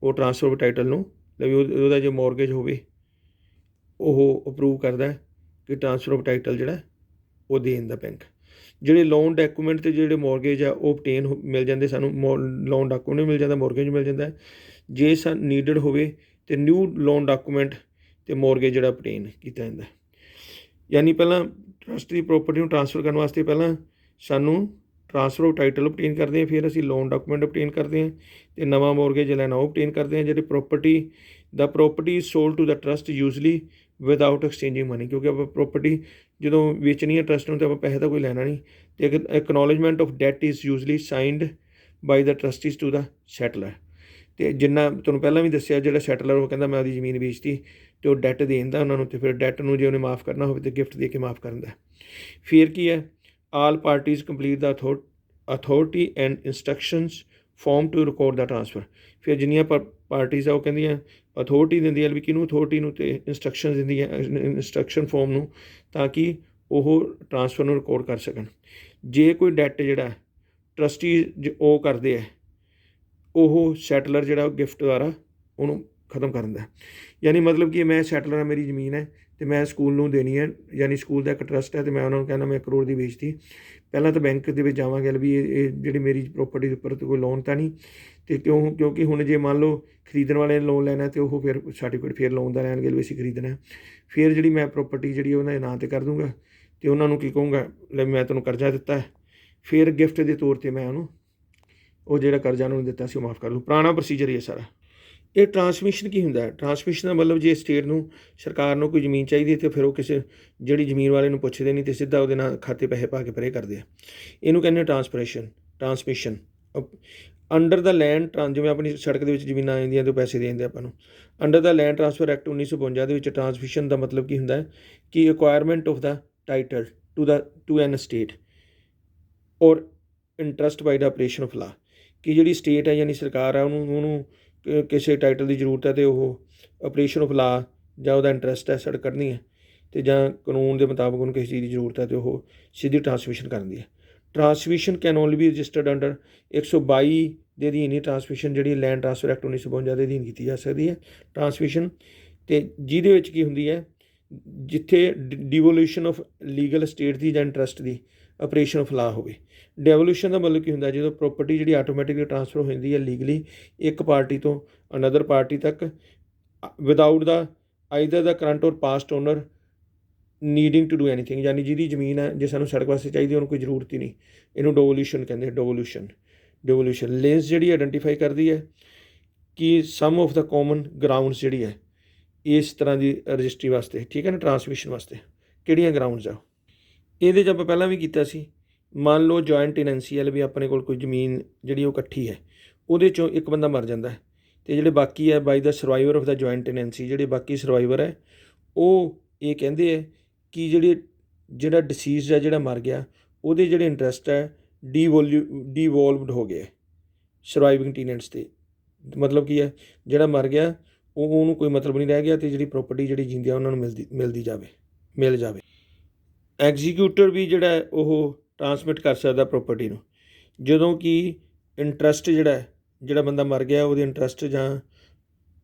ਉਹ ਟਰਾਂਸਫਰ ਆਫ ਟਾਈਟਲ ਨੂੰ ਵੀ ਉਹਦਾ ਜੇ ਮੌਰਗੇਜ ਹੋਵੇ ਉਹ ਅਪਰੂਵ ਕਰਦਾ ਕਿ ਟਰਾਂਸਫਰ ਆਫ ਟਾਈਟਲ ਜਿਹੜਾ ਉਹ ਦੇ ਦਿੰਦਾ ਬੈਂਕ। ਜਿਹੜੇ ਲੋਨ ਡਾਕੂਮੈਂਟ ਅਤੇ ਜਿਹੜੇ ਮੌਰਗੇਜ ਆ ਉਹ ਓਬਟੇਨ ਮਿਲ ਜਾਂਦੇ ਸਾਨੂੰ, ਲੋਨ ਡਾਕੂਮੈਂਟ ਮਿਲ ਜਾਂਦਾ, ਮੌਰਗੇਜ ਮਿਲ ਜਾਂਦਾ। ਜੇ ਨੀਡਡ ਹੋਵੇ ਅਤੇ ਨਿਊ ਲੋਨ ਡਾਕੂਮੈਂਟ ਅਤੇ ਮੌਰਗੇਜ ਜਿਹੜਾ ਓਬਟੇਨ ਕੀਤਾ ਜਾਂਦਾ। ਯਾਨੀ ਪਹਿਲਾਂ ਟਰਸਟ ਦੀ ਪ੍ਰੋਪਰਟੀ ਨੂੰ ਟਰਾਂਸਫਰ ਕਰਨ ਵਾਸਤੇ ਪਹਿਲਾਂ ਸਾਨੂੰ ਟਰਾਂਸਫਰ ਆਫ ਟਾਈਟਲ ਓਬਟੇਨ ਕਰਦੇ ਹਾਂ, ਫਿਰ ਅਸੀਂ ਲੋਨ ਡਾਕੂਮੈਂਟ ਓਬਟੇਨ ਕਰਦੇ ਹਾਂ ਅਤੇ ਨਵਾਂ ਮੌਰਗੇਜ ਲੈਣਾ ਉਹ ਓਬਟੇਨ ਕਰਦੇ ਹਾਂ। ਜਿਹੜੇ property is sold to the trust usually without exchanging money, ਕਿਉਂਕਿ ਆਪਾਂ ਪ੍ਰੋਪਰਟੀ ਜਦੋਂ ਵੇਚਣੀ ਹੈ ਟਰਸਟ ਨੂੰ ਤਾਂ ਆਪਾਂ ਪੈਸੇ ਤਾਂ ਕੋਈ ਲੈਣਾ ਨਹੀਂ, ਅਤੇ acknowledgement of that is usually signed by the trustees to the settlor. ਅਤੇ ਜਿੰਨਾ ਤੁਹਾਨੂੰ ਪਹਿਲਾਂ ਵੀ ਦੱਸਿਆ ਜਿਹੜਾ ਸੈਟਲਰ ਉਹ ਕਹਿੰਦਾ ਮੈਂ ਉਹਦੀ ਜ਼ਮੀਨ ਵੇਚਤੀ ਅਤੇ ਉਹ ਡੈਟ ਦੇ ਦਿੰਦਾ ਉਹਨਾਂ ਨੂੰ, ਅਤੇ ਫਿਰ ਡੈਟ ਨੂੰ ਜੇ ਉਹਨੇ ਮਾਫ਼ ਕਰਨਾ ਹੋਵੇ ਤਾਂ ਗਿਫਟ ਦੇ ਕੇ ਮਾਫ਼ ਕਰਨ ਦਾ। ਫਿਰ ਕੀ ਹੈ, all parties complete the authority and instructions form to record the transfer. ਫਿਰ ਜਿੰਨੀਆਂ ਪਾਰਟੀਜ਼ ਆ ਉਹ ਕਹਿੰਦੀਆਂ ਅਥੋਰਟੀ ਦਿੰਦੀਆਂ ਵੀ ਕਿਹਨੂੰ, ਅਥੋਰਟੀ ਨੂੰ, ਅਤੇ ਇੰਸਟਰਕਸ਼ਨ ਦਿੰਦੀਆਂ ਇੰਸਟਰਕਸ਼ਨ ਫੋਰਮ ਨੂੰ, ਤਾਂ ਕਿ ਉਹ ਟਰਾਂਸਫਰ ਨੂੰ ਰਿਕਾਰਡ ਕਰ ਸਕਣ। ਜੇ ਕੋਈ ਡੈਟ ਜਿਹੜਾ ਟਰਸਟੀ ਉਹ ਕਰਦੇ ਹੈ ਉਹ ਸੈਟਲਰ ਜਿਹੜਾ ਗਿਫਟ ਦੁਆਰਾ ਉਹਨੂੰ ਖਤਮ ਕਰ ਦਿੰਦਾ। ਯਾਨੀ ਮਤਲਬ ਕਿ ਮੈਂ ਸੈਟਲਰ ਹਾਂ, ਮੇਰੀ ਜ਼ਮੀਨ ਹੈ ਅਤੇ ਮੈਂ ਸਕੂਲ ਨੂੰ ਦੇਣੀ ਹੈ, ਯਾਨੀ ਸਕੂਲ ਦਾ ਇੱਕ ਟਰਸਟ ਹੈ ਅਤੇ ਮੈਂ ਉਹਨਾਂ ਨੂੰ ਕਹਿੰਦਾ ਮੈਂ 1 ਕਰੋੜ ਦੀ ਵੇਚਤੀ। ਪਹਿਲਾਂ ਤਾਂ ਬੈਂਕ ਦੇ ਵਿੱਚ ਜਾਵਾਂਗੇ ਵੀ ਇਹ ਜਿਹੜੀ ਮੇਰੀ ਪ੍ਰੋਪਰਟੀ ਦੇ ਉੱਪਰ ਕੋਈ ਲੋਨ ਤਾਂ ਨਹੀਂ, ਅਤੇ ਕਿਉਂਕਿ ਹੁਣ ਜੇ ਮੰਨ ਲਓ ਖਰੀਦਣ ਵਾਲੇ ਨੇ ਲੋਨ ਲੈਣਾ ਅਤੇ ਉਹ ਫਿਰ ਸਰਟੀਫਿਕੇਟ ਫਿਰ ਲੋਨ ਦਾ ਲੈਣਗੇ ਵੀ ਅਸੀਂ ਖਰੀਦਣਾ। ਫਿਰ ਜਿਹੜੀ ਮੈਂ ਪ੍ਰੋਪਰਟੀ ਜਿਹੜੀ ਉਹਨਾਂ ਦੇ ਨਾਂ 'ਤੇ ਕਰ ਦੂੰਗਾ ਅਤੇ ਉਹਨਾਂ ਨੂੰ ਕੀ ਕਹੂੰਗਾ ਲੈ ਮੈਂ ਤੁਹਾਨੂੰ ਕਰਜ਼ਾ ਦਿੱਤਾ ਹੈ, ਫਿਰ ਗਿਫਟ ਦੇ ਤੌਰ 'ਤੇ ਮੈਂ ਉਹਨੂੰ ਉਹ ਜਿਹੜਾ ਕਰਜ਼ਾ ਉਹਨੂੰ ਦਿੱਤਾ ਸੀ ਉਹ ਮਾਫ਼ ਕਰ ਲੂੰ। ਪੁਰਾਣਾ ਪ੍ਰੋਸੀਜਰ ਹੀ ਹੈ ਸਾਰਾ। ਇਹ ਟਰਾਂਸਮਿਸ਼ਨ ਕੀ ਹੁੰਦਾ? ਟਰਾਂਸਮਿਸ਼ਨ ਦਾ ਮਤਲਬ ਜੇ ਸਟੇਟ ਨੂੰ ਸਰਕਾਰ ਨੂੰ ਕੋਈ ਜ਼ਮੀਨ ਚਾਹੀਦੀ ਅਤੇ ਫਿਰ ਉਹ ਕਿਸੇ ਜਿਹੜੀ ਜ਼ਮੀਨ ਵਾਲੇ ਨੂੰ ਪੁੱਛਦੇ ਨਹੀਂ ਅਤੇ ਸਿੱਧਾ ਉਹਦੇ ਨਾਲ ਖਾਤੇ ਪੈਸੇ ਪਾ ਕੇ ਪਰੇ ਕਰਦੇ ਆ, ਇਹਨੂੰ ਕਹਿੰਦੇ ਟਰਾਂਸਮਿਸ਼ਨ। ਅੰਡਰ ਦਾ ਲੈਂਡ ਜਿਵੇਂ ਆਪਣੀ ਸੜਕ ਦੇ ਵਿੱਚ ਜ਼ਮੀਨਾਂ ਆ ਜਾਂਦੀਆਂ ਅਤੇ ਉਹ ਪੈਸੇ ਦੇ ਦਿੰਦੇ ਆਪਾਂ ਨੂੰ। ਅੰਡਰ ਦਾ ਲੈਂਡ ਟਰਾਂਸਫਰ ਐਕਟ 1952 ਦੇ ਵਿੱਚ ਟਰਾਂਸਮਿਸ਼ਨ ਦਾ ਮਤਲਬ ਕੀ ਹੁੰਦਾ ਹੈ ਕਿ acquirement of the title to an estate or interest by the operation of law, ਕਿ ਜਿਹੜੀ ਸਟੇਟ ਹੈ ਯਾਨੀ ਸਰਕਾਰ ਹੈ ਉਹਨੂੰ ਕਿਸੇ ਟਾਈਟਲ ਦੀ ਜ਼ਰੂਰਤ ਹੈ ਅਤੇ ਉਹ ਆਪਰੇਸ਼ਨ ਆਫ ਲਾ ਜਾਂ ਉਹਦਾ ਇੰਟਰਸਟ ਹੈ ਸੜ ਕੱਢਣੀ ਹੈ, ਅਤੇ ਜਾਂ ਕਾਨੂੰਨ ਦੇ ਮੁਤਾਬਕ ਉਹਨੂੰ ਕਿਸੇ ਚੀਜ਼ ਦੀ ਜ਼ਰੂਰਤ ਹੈ ਅਤੇ ਉਹ ਸਿੱਧੀ ਟਰਾਂਸਮਿਸ਼ਨ ਕਰਦੀ ਹੈ। Transmission can only be registered under 122 ਦੇ ਅਧੀਨ ਹੀ ਟਰਾਂਸਮਿਸ਼ਨ ਜਿਹੜੀ ਲੈਂਡ ਟਰਾਂਸਫਰ ਐਕਟ 1952 ਦੇ ਅਧੀਨ ਕੀਤੀ ਜਾ ਸਕਦੀ ਹੈ ਟਰਾਂਸਮਿਸ਼ਨ, ਅਤੇ ਜਿਹਦੇ ਵਿੱਚ ਕੀ ਹੁੰਦੀ ਹੈ ਜਿੱਥੇ ਡਿਵੋਲੂਸ਼ਨ ਆਫ ਲੀਗਲ ਸਟੇਟ ਦੀ ਜਾਂ ਇੰਟਰਸਟ ਦੀ ਆਪਰੇਸ਼ਨ ਆਫ ਲਾ ਹੋਵੇ। ਡੈਵੋਲੂਸ਼ਨ ਦਾ ਮਤਲਬ ਕੀ ਹੁੰਦਾ ਜਦੋਂ ਪ੍ਰੋਪਰਟੀ ਜਿਹੜੀ ਆਟੋਮੈਟਿਕਲੀ ਟਰਾਂਸਫਰ ਹੋ ਜਾਂਦੀ ਹੈ ਲੀਗਲੀ ਇੱਕ ਪਾਰਟੀ ਤੋਂ ਅਨਦਰ ਪਾਰਟੀ ਤੱਕ without the either the current or past owner needing to do anything, ਯਾਨੀ ਜਿਹਦੀ ਜ਼ਮੀਨ ਹੈ ਜੇ ਸਾਨੂੰ ਸੜਕ ਵਾਸਤੇ ਚਾਹੀਦੀ ਉਹਨੂੰ ਕੋਈ ਜ਼ਰੂਰਤ ਹੀ ਨਹੀਂ। ਇਹਨੂੰ ਡਿਵੋਲੂਸ਼ਨ ਕਹਿੰਦੇ। ਡਿਵੋਲੂਸ਼ਨ ਲੇਨਸ ਜਿਹੜੀ ਆਇਡੈਂਟੀਫਾਈ ਕਰਦੀ ਹੈ ਕਿ some of the common grounds ਜਿਹੜੀ ਹੈ ਇਸ ਤਰ੍ਹਾਂ ਦੀ ਰਜਿਸਟਰੀ ਵਾਸਤੇ, ਠੀਕ ਹੈ ਨਾ, ਟਰਾਂਸਮਿਸ਼ਨ ਵਾਸਤੇ ਕਿਹੜੀਆਂ ਗਰਾਊਂਡਸ ਆ। ਇਹਦੇ 'ਚ ਆਪਾਂ ਪਹਿਲਾਂ ਵੀ ਕੀਤਾ ਸੀ। ਮੰਨ ਲਓ ਜੁਆਇੰਟ ਟੈਨੈਂਸੀ ਵਾਲੇ ਵੀ ਆਪਣੇ ਕੋਲ ਕੋਈ ਜ਼ਮੀਨ ਜਿਹੜੀ ਉਹ ਇਕੱਠੀ ਹੈ, ਉਹਦੇ 'ਚੋਂ ਇੱਕ ਬੰਦਾ ਮਰ ਜਾਂਦਾ ਅਤੇ ਜਿਹੜੇ ਬਾਕੀ ਹੈ by the survivor of the joint tenancy, ਜਿਹੜੇ ਬਾਕੀ ਸਰਵਾਈਵਰ ਹੈ ਉਹ ਇਹ ਕਹਿੰਦੇ ਹੈ ਕਿ ਜਿਹੜਾ ਡਿਸੀਜ਼ਡ ਹੈ ਜਿਹੜਾ ਮਰ ਗਿਆ ਉਹਦੇ ਜਿਹੜੇ ਇੰਟਰਸਟ ਹੈ ਡੀਵੋਲਵਡ ਹੋ ਗਏ ਸਰਵਾਈਵਿੰਗ ਟੈਨੈਂਟਸ 'ਤੇ। ਮਤਲਬ ਕੀ ਹੈ ਜਿਹੜਾ ਮਰ ਗਿਆ ਉਹਨੂੰ ਕੋਈ ਮਤਲਬ ਨਹੀਂ ਰਹਿ ਗਿਆ ਅਤੇ ਜਿਹੜੀ ਪ੍ਰੋਪਰਟੀ ਜਿਹੜੀ ਜਿੰਦਿਆਂ ਉਹਨਾਂ ਨੂੰ ਮਿਲ ਜਾਵੇ। ਐਗਜ਼ੀਕਿਊਟਰ ਵੀ ਜਿਹੜਾ ਉਹ ਟਰਾਂਸਮਿਟ ਕਰ ਸਕਦਾ ਪ੍ਰੋਪਰਟੀ ਨੂੰ। ਜਦੋਂ ਕਿ ਇੰਟਰਸਟ ਜਿਹੜਾ ਬੰਦਾ ਮਰ ਗਿਆ ਉਹਦੇ ਇੰਟਰਸਟ ਜਾਂ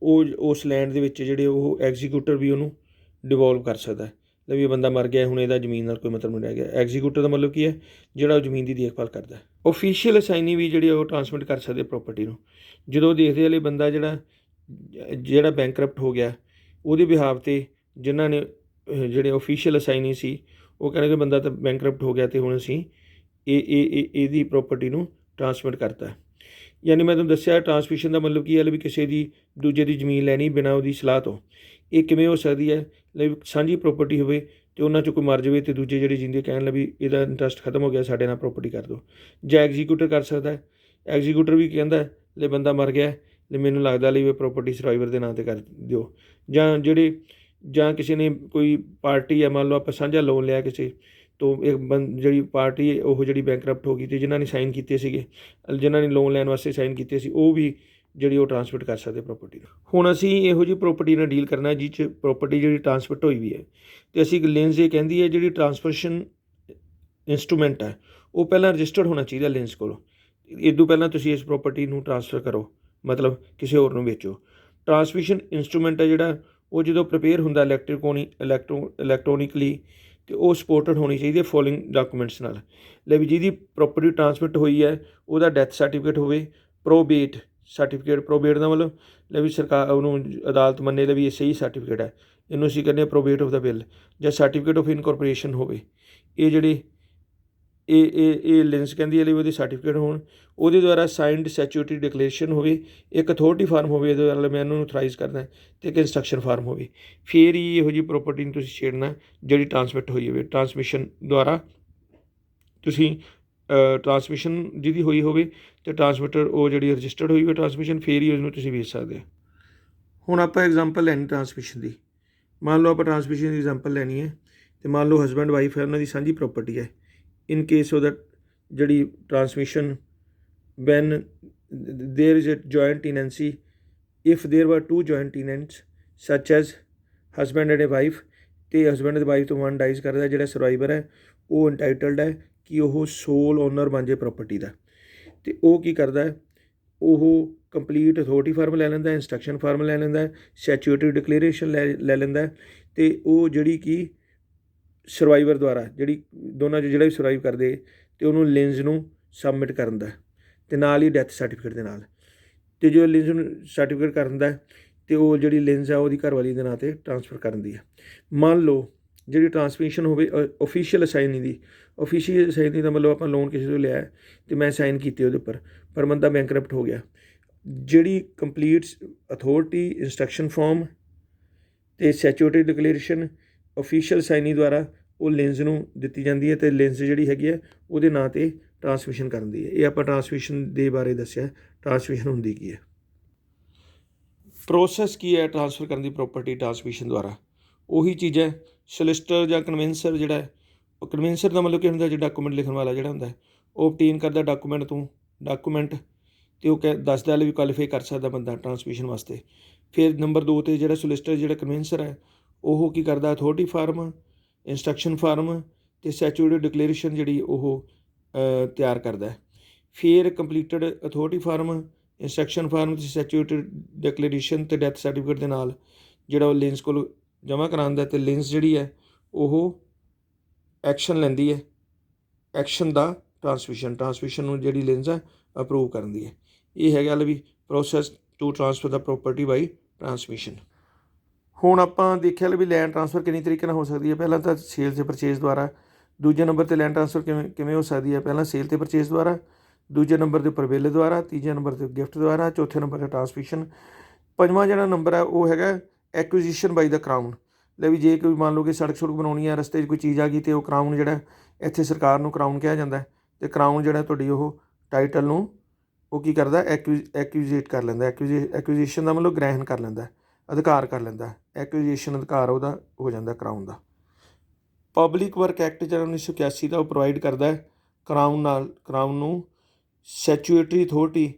ਉਹ ਉਸ ਲੈਂਡ ਦੇ ਵਿੱਚ ਜਿਹੜੇ ਉਹ ਐਗਜ਼ੀਕਿਊਟਰ ਵੀ ਉਹਨੂੰ ਡਿਵੋਲਵ ਕਰ ਸਕਦਾ। ਵੀ ਇਹ ਬੰਦਾ ਮਰ ਗਿਆ, ਹੁਣ ਇਹਦਾ ਜ਼ਮੀਨ ਨਾਲ ਕੋਈ ਮਤਲਬ ਨਹੀਂ ਰਹਿ ਗਿਆ। ਐਗਜ਼ੀਕਿਊਟਰ ਦਾ ਮਤਲਬ ਕੀ ਹੈ? ਜਿਹੜਾ ਉਹ ਜ਼ਮੀਨ ਦੀ ਦੇਖਭਾਲ ਕਰਦਾ। ਓਫੀਸ਼ੀਅਲ ਅਸਾਈਨੀ ਵੀ ਜਿਹੜੀ ਉਹ ਟਰਾਂਸਮਿਟ ਕਰ ਸਕਦੇ ਪ੍ਰੋਪਰਟੀ ਨੂੰ। ਜਦੋਂ ਦੇਖਦੇ ਵਾਲੇ ਬੰਦਾ ਜਿਹੜਾ ਬੈਂਕਰਪਟ ਹੋ ਗਿਆ, ਉਹਦੇ ਬਿਹਾਫ 'ਤੇ ਜਿਨ੍ਹਾਂ ਨੇ ਜਿਹੜੇ ਓਫੀਸ਼ੀਅਲ ਅਸਾਈਨੀ ਸੀ ਉਹ ਕਹਿਣਗੇ ਬੰਦਾ ਤਾਂ ਬੈਂਕਰਪਟ ਹੋ ਗਿਆ ਅਤੇ ਹੁਣ ਅਸੀਂ ਇਹਦੀ ਪ੍ਰੋਪਰਟੀ ਨੂੰ ਟਰਾਂਸਮਿਟ ਕਰਤਾ। ਯਾਨੀ ਮੈਂ ਤੁਹਾਨੂੰ ਦੱਸਿਆ ਟਰਾਂਸਮਿਸ਼ਨ ਦਾ ਮਤਲਬ ਕੀ ਹੈ? ਵੀ ਕਿਸੇ ਦੀ ਦੂਜੇ ਦੀ ਜ਼ਮੀਨ ਲੈਣੀ ਬਿਨਾਂ ਉਹਦੀ ਸਲਾਹ ਤੋਂ। ਇਹ ਕਿਵੇਂ ਹੋ ਸਕਦੀ ਹੈ? ਲਈ ਸਾਂਝੀ ਪ੍ਰੋਪਰਟੀ ਹੋਵੇ ਅਤੇ ਉਹਨਾਂ 'ਚੋਂ ਕੋਈ ਮਰ ਜਾਵੇ ਅਤੇ ਦੂਜੇ ਜਿਹੜੇ ਜਿੰਦੇ ਕਹਿਣ ਲਈ ਵੀ ਇਹਦਾ ਇੰਟਰਸਟ ਖਤਮ ਹੋ ਗਿਆ, ਸਾਡੇ ਨਾਲ ਪ੍ਰੋਪਰਟੀ ਕਰ ਦਿਓ। ਜਾਂ ਐਗਜ਼ੀਕਿਊਟਰ ਕਰ ਸਕਦਾ। ਐਗਜ਼ੀਕਿਊਟਰ ਵੀ ਕਹਿੰਦਾ ਲੈ ਬੰਦਾ ਮਰ ਗਿਆ, ਲੈ ਮੈਨੂੰ ਲੱਗਦਾ ਲਈ ਪ੍ਰੋਪਰਟੀ ਸਰਵਾਈਵਰ ਦੇ ਨਾਂ 'ਤੇ ਕਰ ਦਿਓ। ਜਾਂ ਕਿਸੇ ਨੇ ਕੋਈ ਪਾਰਟੀ ਹੈ, ਮੰਨ ਲਓ ਆਪਾਂ ਸਾਂਝਾ ਲੋਨ ਲਿਆ ਕਿਸੇ ਤੋਂ, ਜਿਹੜੀ ਪਾਰਟੀ ਉਹ ਜਿਹੜੀ ਬੈਂਕਰਪਟ ਹੋ ਗਈ ਅਤੇ ਜਿਨ੍ਹਾਂ ਨੇ ਸਾਈਨ ਕੀਤੇ ਸੀਗੇ, ਜਿਨ੍ਹਾਂ ਨੇ ਲੋਨ ਲੈਣ ਵਾਸਤੇ ਸਾਈਨ ਕੀਤੇ ਸੀ, ਉਹ ਵੀ ਜਿਹੜੀ ਉਹ ਟਰਾਂਸਮਿਟ ਕਰ ਸਕਦੇ ਪ੍ਰੋਪਰਟੀ ਨੂੰ। ਹੁਣ ਅਸੀਂ ਇਹੋ ਜਿਹੀ ਪ੍ਰੋਪਰਟੀ ਨਾਲ ਡੀਲ ਕਰਨਾ ਜਿਸ 'ਚ ਪ੍ਰੋਪਰਟੀ ਜਿਹੜੀ ਟਰਾਂਸਮਿਟ ਹੋਈ ਵੀ ਹੈ ਅਤੇ ਅਸੀਂ ਲਿੰਸ ਇਹ ਕਹਿੰਦੀ ਹੈ ਜਿਹੜੀ ਟਰਾਂਸਫਰਸ਼ਨ ਇੰਸਟਰੂਮੈਂਟ ਹੈ ਉਹ ਪਹਿਲਾਂ ਰਜਿਸਟਰਡ ਹੋਣਾ ਚਾਹੀਦਾ ਲਿੰਸ ਕੋਲੋਂ। ਇਹ ਤੋਂ ਪਹਿਲਾਂ ਤੁਸੀਂ ਇਸ ਪ੍ਰੋਪਰਟੀ ਨੂੰ ਟਰਾਂਸਫਰ ਕਰੋ, ਮਤਲਬ ਕਿਸੇ ਹੋਰ ਨੂੰ ਵੇਚੋ। ਟਰਾਂਸਮਿਸ਼ਨ ਇੰਸਟਰੂਮੈਂਟ ਹੈ ਜਿਹੜਾ ਉਹ ਜਦੋਂ ਪ੍ਰੀਪੇਅਰ ਹੁੰਦਾ ਇਲੈਕਟ੍ਰੋਨਿਕਲੀ ਅਤੇ ਉਹ ਸਪੋਰਟਡ ਹੋਣੀ ਚਾਹੀਦੀ ਹੈ ਫੋਲੋਇੰਗ ਡਾਕੂਮੈਂਟਸ ਨਾਲ। ਲੈ ਵੀ ਜਿਹਦੀ ਪ੍ਰੋਪਰਟੀ ਟਰਾਂਸਮਿਟ ਹੋਈ ਹੈ ਉਹਦਾ ਡੈਥ ਸਰਟੀਫਿਕੇਟ ਹੋਵੇ, ਪ੍ਰੋਬੇਟ ਸਰਟੀਫਿਕੇਟ। ਪ੍ਰੋਬੇਟ ਦਾ ਮਤਲਬ ਲੈ ਵੀ ਸਰਕਾਰ ਉਹਨੂੰ ਅਦਾਲਤ ਮੰਨੇ ਲੈ ਵੀ ਇਹ ਸਹੀ ਸਰਟੀਫਿਕੇਟ ਹੈ, ਇਹਨੂੰ ਅਸੀਂ ਕਹਿੰਦੇ ਹਾਂ ਪ੍ਰੋਬੇਟ ਆਫ ਦਾ ਬਿੱਲ। ਜਾਂ ਸਰਟੀਫਿਕੇਟ ਆਫ ਇਨਕੋਰਪੋਰੇਸ਼ਨ ਹੋਵੇ। ਇਹ ਜਿਹੜੇ ਇਹ ਲਿੰਸ ਕਹਿੰਦੀ ਹੈ ਲਈ ਉਹਦੇ ਸਰਟੀਫਿਕੇਟ ਹੋਣ। ਉਹਦੇ ਦੁਆਰਾ ਸਾਈਨਡ ਸੈਚੂਰਿਟੀ ਡਿਕਲੇਰੇਸ਼ਨ ਹੋਵੇ, ਇੱਕ ਅਥੋਰਟੀ ਫਾਰਮ ਹੋਵੇ ਇਹਦੇ ਦੁਆਰਾ ਮੈਂ ਇਹਨੂੰ ਅਥੋਰਾਈਜ਼ ਕਰਦਾ, ਅਤੇ ਇੱਕ ਇੰਸਟਰਕਸ਼ਨ ਫਾਰਮ ਹੋਵੇ। ਫਿਰ ਹੀ ਇਹੋ ਜਿਹੀ ਪ੍ਰੋਪਰਟੀ ਨੂੰ ਤੁਸੀਂ ਛੇੜਨਾ ਜਿਹੜੀ ਟਰਾਂਸਮਿਟ ਹੋਈ ਹੋਵੇ। ਟਰਾਂਸਮਿਸ਼ਨ ਦੁਆਰਾ ਤੁਸੀਂ ਟਰਾਂਸਮਿਸ਼ਨ ਜਿਹਦੀ ਹੋਈ ਹੋਵੇ ਅਤੇ ਟਰਾਂਸਮਿਟਰ ਉਹ ਜਿਹੜੀ ਰਜਿਸਟਰਡ ਹੋਈ ਹੋਵੇ ਟਰਾਂਸਮਿਸ਼ਨ, ਫਿਰ ਹੀ ਉਸਨੂੰ ਤੁਸੀਂ ਵੇਚ ਸਕਦੇ ਹੋ। ਹੁਣ ਆਪਾਂ ਐਗਜ਼ਾਮਪਲ ਲੈਣੀ ਟਰਾਂਸਮਿਸ਼ਨ ਦੀ। ਮੰਨ ਲਓ ਆਪਾਂ ਟਰਾਂਸਮਿਸ਼ਨ ਦੀ ਐਗਜ਼ਾਮਪਲ ਲੈਣੀ ਹੈ ਅਤੇ ਮੰਨ ਲਓ ਹਸਬੈਂਡ ਵਾਈਫ ਹੈ, ਉਹਨਾਂ ਦੀ ਸਾਂਝੀ ਪ੍ਰੋਪਰਟੀ ਹੈ। ਇਨ ਕੇਸ ਉਹਦਾ ਜਿਹੜੀ transmission when there is a joint tenancy, if there were 2 joint tenants such as husband and a wife, ਅਤੇ ਹਸਬੈਂਡ ਅਤੇ ਵਾਈਫ ਤੋਂ ਵਨ ਡਾਈਜ਼ ਕਰਦਾ, ਜਿਹੜਾ ਸਰਵਾਈਵਰ ਹੈ ਉਹ ਇੰਟਾਈਟਲਡ ਹੈ ਕਿ ਉਹ ਸੋਲ ਓਨਰ ਬਣ ਜਾਏ ਪ੍ਰੋਪਰਟੀ ਦਾ। ਅਤੇ ਉਹ ਕੀ ਕਰਦਾ ਹੈ? ਉਹ ਕੰਪਲੀਟ ਅਥੋਰਟੀ ਫਾਰਮ ਲੈ ਲੈਂਦਾ, ਇੰਸਟਰਕਸ਼ਨ ਫਾਰਮ ਲੈ ਲੈਂਦਾ, ਸੈਚੂਰਿਟੀ ਡਿਕਲੇਰੇਸ਼ਨ ਲੈ ਲੈਂਦਾ, ਅਤੇ ਉਹ ਜਿਹੜੀ ਕਿ ਸਰਵਾਈਵਰ ਦੁਆਰਾ ਜਿਹੜੀ ਦੋਨਾਂ 'ਚ ਜਿਹੜਾ ਵੀ ਸਰਵਾਈਵ ਕਰਦੇ ਅਤੇ ਉਹਨੂੰ ਲਿੰਸ ਨੂੰ ਸਬਮਿਟ ਕਰਨ ਦਾ, ਅਤੇ ਨਾਲ ਹੀ ਡੈਥ ਸਰਟੀਫਿਕੇਟ ਦੇ ਨਾਲ। ਅਤੇ ਜੋ ਲਿੰਸ ਨੂੰ ਸਰਟੀਫਿਕੇਟ ਕਰਨ ਦਾ ਅਤੇ ਉਹ ਜਿਹੜੀ ਲਿੰਸ ਆ ਉਹਦੀ ਘਰਵਾਲੀ ਦੇ ਨਾਂ 'ਤੇ ਟਰਾਂਸਫਰ ਕਰਨ ਦੀ ਹੈ। ਮੰਨ ਲਓ ਜਿਹੜੀ ਟਰਾਂਸਮਿਸ਼ਨ ਹੋਵੇ ਓਫੀਸ਼ੀਅਲ ਅਸਾਈਨੀ ਦੀ। ਓਫੀਸ਼ੀਅਲ ਅਸਾਈਨੀ ਦਾ ਮਤਲਬ ਆਪਾਂ ਲੋਨ ਕਿਸੇ ਤੋਂ ਲਿਆ ਅਤੇ ਮੈਂ ਸਾਈਨ ਕੀਤੇ ਉਹਦੇ ਉੱਪਰ, ਪਰ ਬੰਦਾ ਬੈਂਕਰਪਟ ਹੋ ਗਿਆ। ਜਿਹੜੀ ਕੰਪਲੀਟ ਅਥੋਰਟੀ, ਇੰਸਟਰਕਸ਼ਨ ਫਾਰਮ ਅਤੇ ਸੈਚੂਰਿਟੀ ਡਿਕਲੇਰੇਸ਼ਨ ਓਫੀਸ਼ੀਅਲ ਅਸਾਈਨੀ ਦੁਆਰਾ ਉਹ ਲਿੰਸ ਨੂੰ ਦਿੱਤੀ ਜਾਂਦੀ ਹੈ, ਅਤੇ ਲਿੰਸ ਜਿਹੜੀ ਹੈਗੀ ਹੈ ਉਹਦੇ ਨਾਂ 'ਤੇ ਟਰਾਂਸਮਿਸ਼ਨ ਕਰਨ ਦੀ ਹੈ। ਇਹ ਆਪਾਂ ਟਰਾਂਸਮਿਸ਼ਨ ਦੇ ਬਾਰੇ ਦੱਸਿਆ, ਟਰਾਂਸਮਿਸ਼ਨ ਹੁੰਦੀ ਕੀ ਹੈ। ਪ੍ਰੋਸੈਸ ਕੀ ਹੈ ਟਰਾਂਸਫਰ ਕਰਨ ਦੀ ਪ੍ਰੋਪਰਟੀ ਟਰਾਂਸਮਿਸ਼ਨ ਦੁਆਰਾ? ਉਹੀ ਚੀਜ਼ ਹੈ। ਸੋਲਿਸਟਰ ਜਾਂ ਕਨਵਿੰਸਰ ਜਿਹੜਾ ਉਹ ਕਨਵਿੰਸਰ ਦਾ ਮਤਲਬ ਕੀ ਹੁੰਦਾ? ਜਿਹੜਾ ਡਾਕੂਮੈਂਟ ਲਿਖਣ ਵਾਲਾ ਜਿਹੜਾ ਹੁੰਦਾ ਉਹ ਓਬਟੇਨ ਕਰਦਾ ਡਾਕੂਮੈਂਟ ਅਤੇ ਉਹ ਦੱਸਦਾ ਵੀ ਕੁਆਲੀਫਾਈ ਕਰ ਸਕਦਾ ਬੰਦਾ ਟਰਾਂਸਮਿਸ਼ਨ ਵਾਸਤੇ। ਫਿਰ ਨੰਬਰ 2 'ਤੇ ਜਿਹੜਾ ਸੋਲਿਸਟਰ ਜਿਹੜਾ ਕਨਵਿੰਸਰ ਹੈ ਉਹ ਕੀ ਕਰਦਾ? ਅਥੋਰਟੀ ਫਾਰਮ, ਇੰਸਟਰਕਸ਼ਨ ਫਾਰਮ ਅਤੇ ਸੈਚੂਰਿਟੀ ਡਿਕਲੇਰੇਸ਼ਨ ਜਿਹੜੀ ਉਹ ਤਿਆਰ ਕਰਦਾ। ਫਿਰ completed authority form, instruction form ਅਤੇ ਸੈਚੂਰਿਟੀ ਡਿਕਲੇਰੇਸ਼ਨ ਅਤੇ ਡੈਥ ਸਰਟੀਫਿਕੇਟ ਦੇ ਨਾਲ ਜਿਹੜਾ ਉਹ ਲਿੰਸ ਕੋਲ ਜਮ੍ਹਾਂ ਕਰਾਉਂਦਾ, ਅਤੇ ਲਿੰਸ ਜਿਹੜੀ ਹੈ ਉਹ ਐਕਸ਼ਨ ਲੈਂਦੀ ਹੈ, ਐਕਸ਼ਨ ਦਾ ਟਰਾਂਸਮਿਸ਼ਨ ਨੂੰ ਜਿਹੜੀ ਲਿੰਸ ਹੈ ਅਪਰੂਵ ਕਰਨ ਦੀ ਹੈ। ਇਹ ਹੈਗਾ ਵੀ process to transfer the property by transmission. ਹੁਣ ਆਪਾਂ ਦੇਖਿਆ ਵੀ ਲੈਂਡ ਟਰਾਂਸਫਰ ਕਿੰਨੀ ਤਰੀਕੇ ਨਾਲ ਹੋ ਸਕਦੀ ਹੈ। ਪਹਿਲਾਂ ਤਾਂ ਸੇਲ ਅਤੇ ਪਰਚੇਜ਼ ਦੁਆਰਾ। ਦੂਜੇ ਨੰਬਰ 'ਤੇ ਲੈਂਡ ਟਰਾਂਸਫਰ ਕਿਵੇਂ ਹੋ ਸਕਦੀ ਹੈ? ਪਹਿਲਾਂ ਸੇਲ ਅਤੇ ਪਰਚੇਜ਼ ਦੁਆਰਾ, ਦੂਜੇ ਨੰਬਰ 'ਤੇ ਉੱਪਰ ਵਿਲ ਦੁਆਰਾ, ਤੀਜੇ ਨੰਬਰ 'ਤੇ ਗਿਫਟ ਦੁਆਰਾ, ਚੌਥੇ ਨੰਬਰ 'ਤੇ ਟਰਾਂਸਮਿਸ਼ਨ। ਪੰਜਵਾਂ ਜਿਹੜਾ ਨੰਬਰ ਹੈ ਉਹ ਹੈਗਾ ਐਕੁਜੀਸ਼ਨ ਬਾਈ ਦਾ ਕਰਾਊਨ। ਲੈ ਵੀ ਜੇ ਕੋਈ ਮੰਨ ਲਓ ਕਿ ਸੜਕ ਬਣਾਉਣੀ ਹੈ, ਰਸਤੇ 'ਚ ਕੋਈ ਚੀਜ਼ ਆ ਗਈ ਅਤੇ ਉਹ ਕਰਾਊਨ ਜਿਹੜਾ ਇੱਥੇ ਸਰਕਾਰ ਨੂੰ ਕਰਾਊਨ ਕਿਹਾ ਜਾਂਦਾ, ਅਤੇ ਕਰਾਊਨ ਜਿਹੜਾ ਤੁਹਾਡੀ ਉਹ ਟਾਈਟਲ ਨੂੰ ਉਹ ਕੀ ਕਰਦਾ? ਐਕੁਜੀਏਟ ਕਰ ਲੈਂਦਾ। ਐਕੁਜੀਸ਼ਨ ਦਾ ਮਤਲਬ ਗ੍ਰਹਿਣ ਕਰ ਲੈਂਦਾ, ਅਧਿਕਾਰ ਕਰ ਲੈਂਦਾ। ਐਕੁਜੀਸ਼ਨ ਅਧਿਕਾਰ ਉਹਦਾ ਹੋ ਜਾਂਦਾ ਕਰਾਊਨ ਦਾ। ਪਬਲਿਕ ਵਰਕ ਐਕਟ ਜਿਹੜਾ 1981 ਦਾ ਉਹ ਪ੍ਰੋਵਾਈਡ ਕਰਦਾ ਕਰਾਊਨ ਨੂੰ ਸੈਚੂਰਿਟੀ ਅਥੋਰਟੀ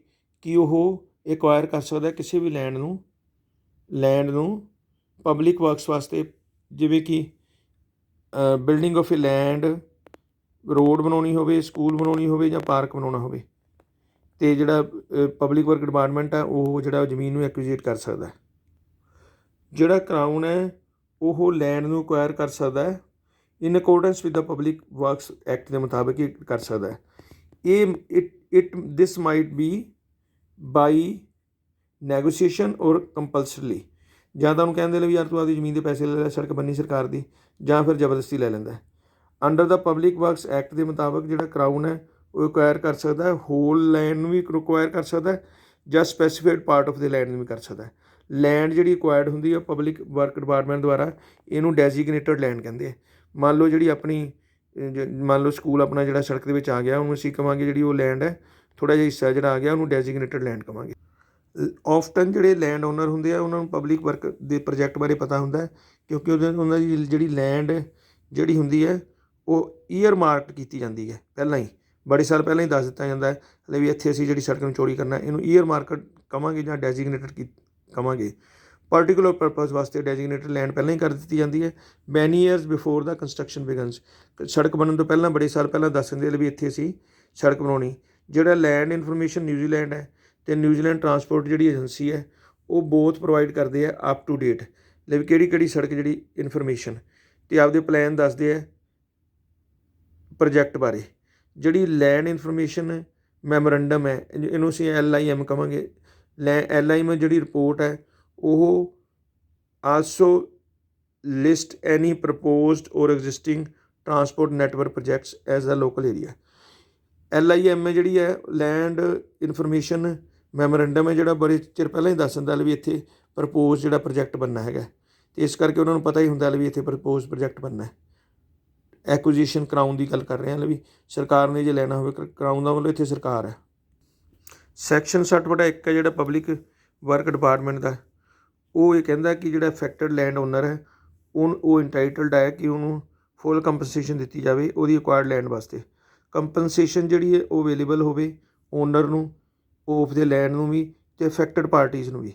ਕਿ ਉਹ ਐਕਵਾਇਰ ਕਰ ਸਕਦਾ ਕਿਸੇ ਵੀ ਲੈਂਡ ਨੂੰ ਪਬਲਿਕ ਵਰਕਸ ਵਾਸਤੇ, ਜਿਵੇਂ ਕਿ building of A land road ਬਣਾਉਣੀ ਹੋਵੇ, ਸਕੂਲ ਬਣਾਉਣੀ ਹੋਵੇ ਜਾਂ ਪਾਰਕ ਬਣਾਉਣਾ ਹੋਵੇ, ਤੇ ਜਿਹੜਾ ਪਬਲਿਕ ਵਰਕ ਡਿਪਾਰਟਮੈਂਟ ਹੈ ਉਹ ਜਿਹੜਾ ਜ਼ਮੀਨ ਨੂੰ ਐਕੁਇਜ਼ੀਟ ਕਰ ਸਕਦਾ ਹੈ। ਜਿਹੜਾ ਕਰਾਊਨ ਹੈ ਉਹ ਲੈਂਡ ਨੂੰ ਅਕਵਾਇਰ ਕਰ ਸਕਦਾ ਹੈ in accordance with the public works act ਦੇ ਮੁਤਾਬਿਕ ਹੀ ਕਰ ਸਕਦਾ ਹੈ। ਇਹ this might be by negotiation or compulsorily, ਜਾਂ ਤਾਂ ਉਹਨੂੰ ਕਹਿੰਦੇ ਨੇ ਵੀ ਯਾਰ ਤੂੰ ਆਪਦੀ ਜ਼ਮੀਨ ਦੇ ਪੈਸੇ ਲੈ ਲੈ, ਸੜਕ ਬੰਨੀ ਸਰਕਾਰ ਦੀ, ਜਾਂ ਫਿਰ ਜ਼ਬਰਦਸਤੀ ਲੈ ਲੈਂਦਾ। Under the public works act ਦੇ ਮੁਤਾਬਕ ਜਿਹੜਾ ਕਰਾਊਨ ਹੈ ਉਹ ਅਕਵਾਇਰ ਕਰ ਸਕਦਾ ਹੈ, ਹੋਲ ਲੈਂਡ ਨੂੰ ਵੀ ਅਕਵਾਇਰ ਕਰ ਸਕਦਾ ਹੈ ਜਾਂ ਸਪੈਸੀਫਾਈਡ ਪਾਰਟ ਆਫ ਦੇ ਲੈਂਡ ਨੂੰ ਵੀ ਕਰ ਸਕਦਾ ਹੈ। ਲੈਂਡ ਜਿਹੜੀ ਅਕਵਾਇਰਡ ਹੁੰਦੀ ਹੈ ਪਬਲਿਕ ਵਰਕ ਡਿਪਾਰਟਮੈਂਟ ਦੁਆਰਾ, ਇਹਨੂੰ ਡੈਜ਼ੀਗਨੇਟਡ ਲੈਂਡ ਕਹਿੰਦੇ ਆ। ਮੰਨ ਲਓ ਜਿਹੜੀ ਆਪਣੀ ਮੰਨ ਲਓ ਸਕੂਲ ਆਪਣਾ ਜਿਹੜਾ ਸੜਕ ਦੇ ਵਿੱਚ ਆ ਗਿਆ, ਉਹਨੂੰ ਅਸੀਂ ਕਹਾਂਗੇ ਜਿਹੜੀ ਉਹ ਲੈਂਡ ਹੈ, ਥੋੜ੍ਹਾ ਜਿਹਾ ਹਿੱਸਾ ਜਿਹੜਾ ਆ ਗਿਆ ਉਹਨੂੰ ਡੈਜ਼ੀਗਨੇਟਡ ਲੈਂਡ ਕਹਾਂਗੇ। ਆਫਟਨ ਜਿਹੜੇ ਲੈਂਡ ਓਨਰ ਹੁੰਦੇ ਆ ਉਹਨਾਂ ਨੂੰ ਪਬਲਿਕ ਵਰਕ ਦੇ ਪ੍ਰੋਜੈਕਟ ਬਾਰੇ ਪਤਾ ਹੁੰਦਾ, ਕਿਉਂਕਿ ਉਹਨਾਂ ਦੀ ਜਿਹੜੀ ਲੈਂਡ ਜਿਹੜੀ ਹੁੰਦੀ ਹੈ ਉਹ ਈਅਰ ਮਾਰਕਡ ਕੀਤੀ ਜਾਂਦੀ ਹੈ ਪਹਿਲਾਂ ਹੀ, ਬੜੇ ਸਾਲ ਪਹਿਲਾਂ ਹੀ ਦੱਸ ਦਿੱਤਾ ਜਾਂਦਾ ਹੈ ਹਲੇ ਵੀ ਇੱਥੇ ਅਸੀਂ ਜਿਹੜੀ ਸੜਕ ਨੂੰ ਚੌੜੀ ਕਰਨਾ, ਇਹਨੂੰ ਈਅਰ ਮਾਰਕਡ ਕਹਾਂਗੇ ਜਾਂ ਡੈਜ਼ੀਗਨੇਟਡ ਕਹਾਂਗੇ। ਪਾਰਟੀਕੂਲਰ ਪਰਪਸ ਵਾਸਤੇ ਡੈਜ਼ੀਗਨੇਟਡ ਲੈਂਡ ਪਹਿਲਾਂ ਹੀ ਕਰ ਦਿੱਤੀ ਜਾਂਦੀ ਹੈ, ਮੈਨੀ years before the construction begins. ਸੜਕ ਬਣਨ ਤੋਂ ਪਹਿਲਾਂ ਬੜੇ ਸਾਲ ਪਹਿਲਾਂ ਦੱਸ ਦਿੰਦੇ ਵੀ ਇੱਥੇ ਅਸੀਂ ਸੜਕ ਬਣਾਉਣੀ। ਜਿਹੜਾ ਲੈਂਡ ਇਨਫੋਰਮੇਸ਼ਨ ਨਿਊਜ਼ੀਲੈਂਡ ਹੈ ਅਤੇ ਨਿਊਜ਼ੀਲੈਂਡ ਟਰਾਂਸਪੋਰਟ ਜਿਹੜੀ ਏਜੰਸੀ ਹੈ ਉਹ ਬੋਥ ਪ੍ਰੋਵਾਈਡ ਕਰਦੇ ਆ ਅਪ ਟੂ ਡੇਟ, ਲਈ ਕਿਹੜੀ ਸੜਕ ਜਿਹੜੀ ਇਨਫੋਰਮੇਸ਼ਨ ਅਤੇ ਆਪਦੇ ਪਲਾਨ ਦੱਸਦੇ ਆ ਪ੍ਰੋਜੈਕਟ ਬਾਰੇ। ਜਿਹੜੀ ਲੈਂਡ ਇਨਫੋਰਮੇਸ਼ਨ ਮੈਮੋਰੰਡਮ ਹੈ ਇਹਨੂੰ ਅਸੀਂ LIM ਕਹਾਂਗੇ। LIM ਜਿਹੜੀ ਰਿਪੋਰਟ ਹੈ ਉਹ also list any proposed or existing transport network projects as a local area. LIM ਜਿਹੜੀ ਹੈ ਲੈਂਡ ਇਨਫੋਰਮੇਸ਼ਨ ਮੈਮੋਰੰਡਮ ਹੈ ਜਿਹੜਾ ਬੜੇ ਚਿਰ ਪਹਿਲਾਂ ਹੀ ਦੱਸ ਦਿੰਦਾ ਵੀ ਇੱਥੇ ਪ੍ਰਪੋਜ਼ ਜਿਹੜਾ ਪ੍ਰੋਜੈਕਟ ਬਣਨਾ ਹੈਗਾ, ਅਤੇ ਇਸ ਕਰਕੇ ਉਹਨਾਂ ਨੂੰ ਪਤਾ ਹੀ ਹੁੰਦਾ ਵੀ ਇੱਥੇ ਪ੍ਰਪੋਜ਼ ਪ੍ਰੋਜੈਕਟ ਬਣਨਾ ਹੈ। ਐਕੁਜੀਸ਼ਨ ਕਰਾਊਨ ਦੀ ਗੱਲ ਕਰ ਰਹੇ ਹਾਂ ਵੀ ਸਰਕਾਰ ਨੇ ਜੇ ਲੈਣਾ ਹੋਵੇ, ਕਰਾਊਨ ਦਾ ਮਤਲਬ ਇੱਥੇ ਸਰਕਾਰ ਹੈ। ਸੈਕਸ਼ਨ 60/1 ਹੈ ਜਿਹੜਾ ਪਬਲਿਕ ਵਰਕ ਡਿਪਾਰਟਮੈਂਟ ਦਾ, ਉਹ ਇਹ ਕਹਿੰਦਾ ਕਿ ਜਿਹੜਾ ਅਫੈਕਟਡ ਲੈਂਡ ਓਨਰ ਹੈ ਉਹ ਇੰਟਾਈਟਲਡ ਹੈ ਕਿ ਉਹਨੂੰ ਫੁੱਲ ਕੰਪਨਸੇਸ਼ਨ ਦਿੱਤੀ ਜਾਵੇ ਉਹਦੀ ਅਕਵਾਇਰਡ ਲੈਂਡ ਵਾਸਤੇ। ਕੰਪਨਸੇਸ਼ਨ ਜਿਹੜੀ ਹੈ ਉਹ ਅਵੇਲੇਬਲ ਹੋਵੇ ਓਨਰ ਨੂੰ, ਆਫ ਦੇ ਲੈਂਡ ਨੂੰ ਵੀ ਅਤੇ ਅਫੈਕਟਡ ਪਾਰਟੀਜ਼ ਨੂੰ ਵੀ,